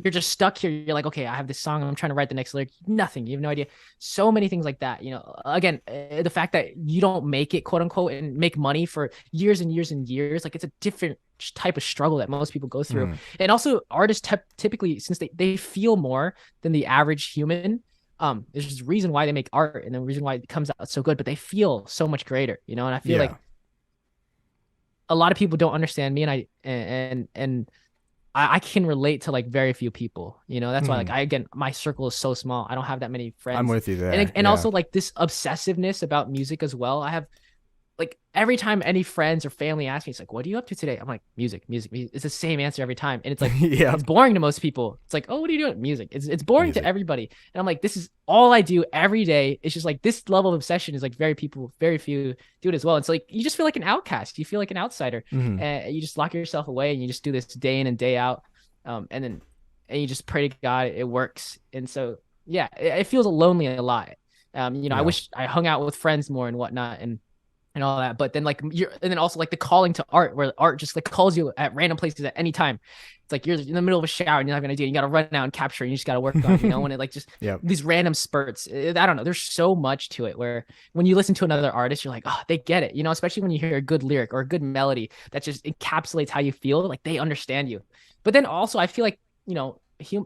you're just stuck here. You're like, okay, I have this song. I'm trying to write the next lyric. Nothing. You have no idea. So many things like that. You know, again, the fact that you don't make it, quote unquote, and make money for years and years and years. Like it's a different type of struggle that most people go through. And also artists typically, since they feel more than the average human, there's just a reason why they make art and the reason why it comes out so good, but they feel so much greater, you know? And I feel like a lot of people don't understand me, and I can relate to like very few people, you know. That's why like my circle is so small. I don't have that many friends. I'm with you there. And also like this obsessiveness about music as well. I have like every time any friends or family ask me, it's like, what are you up to today? I'm like, music. It's the same answer every time. And it's like, it's boring to most people. It's like, oh, what are you doing? Music. It's boring to everybody. And I'm like, this is all I do every day. It's just like this level of obsession is like very few do it as well. And so like, you just feel like an outcast. You feel like an outsider. And you just lock yourself away and you just do this day in and day out. And you just pray to God it works. And so, yeah, it feels lonely a lot. You know, I wish I hung out with friends more and whatnot and all that, but then like and then also like the calling to art, where art just like calls you at random places at any time. It's like you're in the middle of a shower and you're not gonna do it. You gotta run out and capture it. And you just gotta work on it, you know. When it like just Yep. these random spurts. I don't know. There's so much to it where when you listen to another artist, you're like, oh, they get it, you know. Especially when you hear a good lyric or a good melody that just encapsulates how you feel. Like they understand you. But then also, I feel like, you know,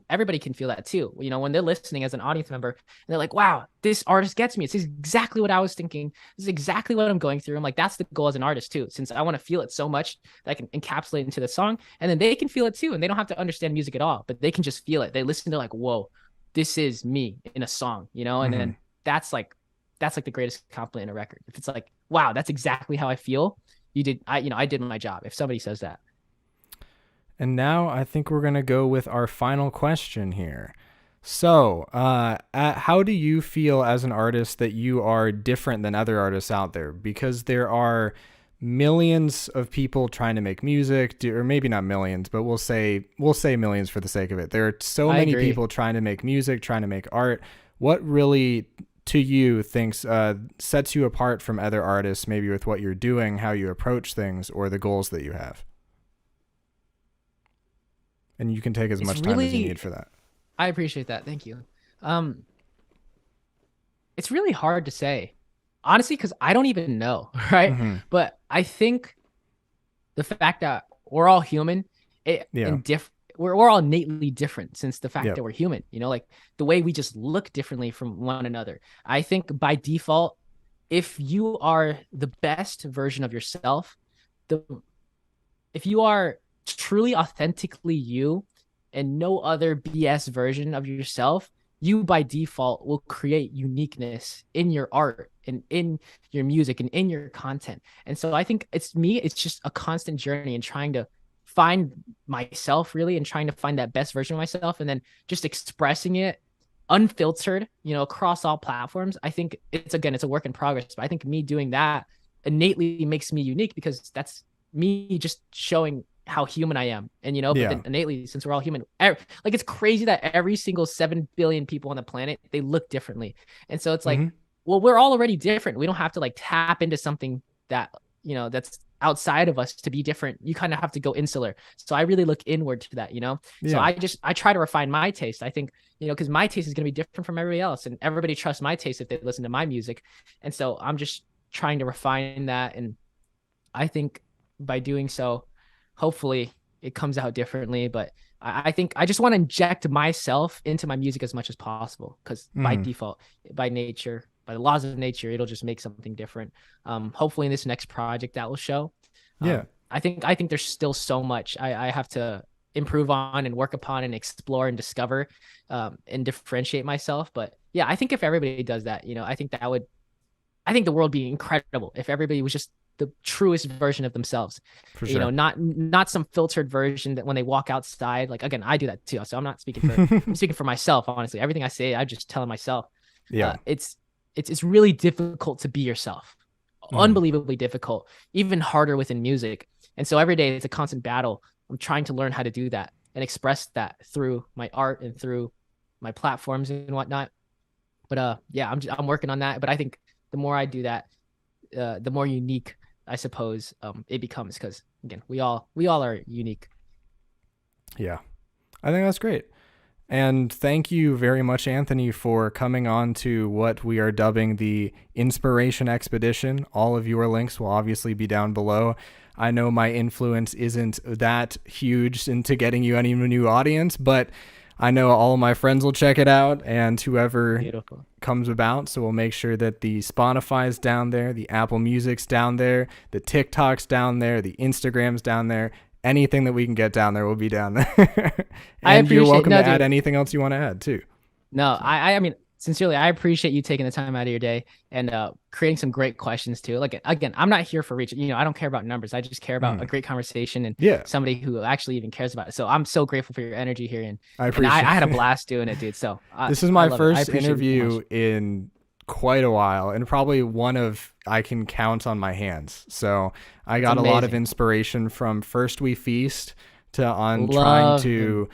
everybody can feel that too. You know, when they're listening as an audience member, and they're like, wow, this artist gets me. It's exactly what I was thinking. This is exactly what I'm going through. I'm like, that's the goal as an artist too, since I want to feel it so much that I can encapsulate into the song, and then they can feel it too. And they don't have to understand music at all, but they can just feel it. They listen to like, whoa, this is me in a song, you know? And then that's like the greatest compliment in a record. If it's like, wow, that's exactly how I feel. I did my job. If somebody says that. And now I think we're going to go with our final question here. So, how do you feel as an artist that you are different than other artists out there? Because there are millions of people trying to make music, or maybe not millions, but we'll say millions for the sake of it. There are so many people trying to make music, trying to make art. What really, to you, thinks sets you apart from other artists, maybe with what you're doing, how you approach things, or the goals that you have? And you can take as much time as you need for that. I appreciate that. Thank you. It's really hard to say, honestly, because I don't even know, right? But I think the fact that we're all human, we're all innately different, since the fact that we're human, you know, like the way we just look differently from one another. I think by default, if you are the best version of yourself, if you are truly authentically you and no other BS version of yourself, you by default will create uniqueness in your art and in your music and in your content. And so I think it's just a constant journey and trying to find myself really, and trying to find that best version of myself, and then just expressing it unfiltered, you know, across all platforms. I think it's a work in progress, but I think me doing that innately makes me unique, because that's me just showing how human I am. And, you know, but then innately, since we're all human, like it's crazy that every single 7 billion people on the planet, they look differently. And so it's like, well, we're all already different. We don't have to like tap into something that, you know, that's outside of us to be different. You kind of have to go insular. So I really look inward to that, you know? So I try to refine my taste. I think, you know, because my taste is going to be different from everybody else, and everybody trusts my taste if they listen to my music. And so I'm just trying to refine that. And I think by doing so, hopefully it comes out differently. But I think I just want to inject myself into my music as much as possible, because by default, by nature, by the laws of nature, it'll just make something different. Hopefully in this next project that will show. I think there's still so much I have to improve on and work upon and explore and discover, and differentiate myself. But yeah, I think if everybody does that, you know, I think the world would be incredible if everybody was just the truest version of themselves. For sure. You know, not some filtered version that when they walk outside, like, again, I do that too. So I'm not speaking for, I'm speaking for myself, honestly. Everything I say, I'm just telling myself. It's really difficult to be yourself. Unbelievably difficult, even harder within music. And so every day it's a constant battle. I'm trying to learn how to do that and express that through my art and through my platforms and whatnot. But I'm working on that. But I think the more I do that, the more unique, I suppose, it becomes, because again, we all are unique. Yeah, I think that's great. And thank you very much, Anthony, for coming on to what we are dubbing the Inspiration Expedition. All of your links will obviously be down below. I know my influence isn't that huge into getting you any new audience, but I know all of my friends will check it out, and whoever comes about. So we'll make sure that the Spotify's down there, the Apple Music's down there, the TikTok's down there, the Instagram's down there. Anything that we can get down there will be down there. And you're welcome to add anything else you want to add too. No, I mean, sincerely, I appreciate you taking the time out of your day and creating some great questions too. Like, again, I'm not here for reach. You know, I don't care about numbers. I just care about a great conversation and somebody who actually even cares about it. So I'm so grateful for your energy here. And I had a blast doing it, dude. So this is my first interview in quite a while, and probably one of I can count on my hands. So I got a lot of inspiration from First We Feast to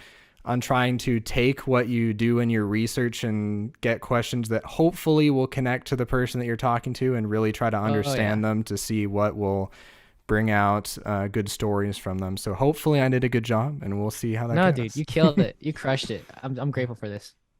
trying to take what you do in your research and get questions that hopefully will connect to the person that you're talking to, and really try to understand them to see what will bring out good stories from them. So hopefully I did a good job, and we'll see how that No, goes. dude, you killed it. You crushed it. I'm grateful for this.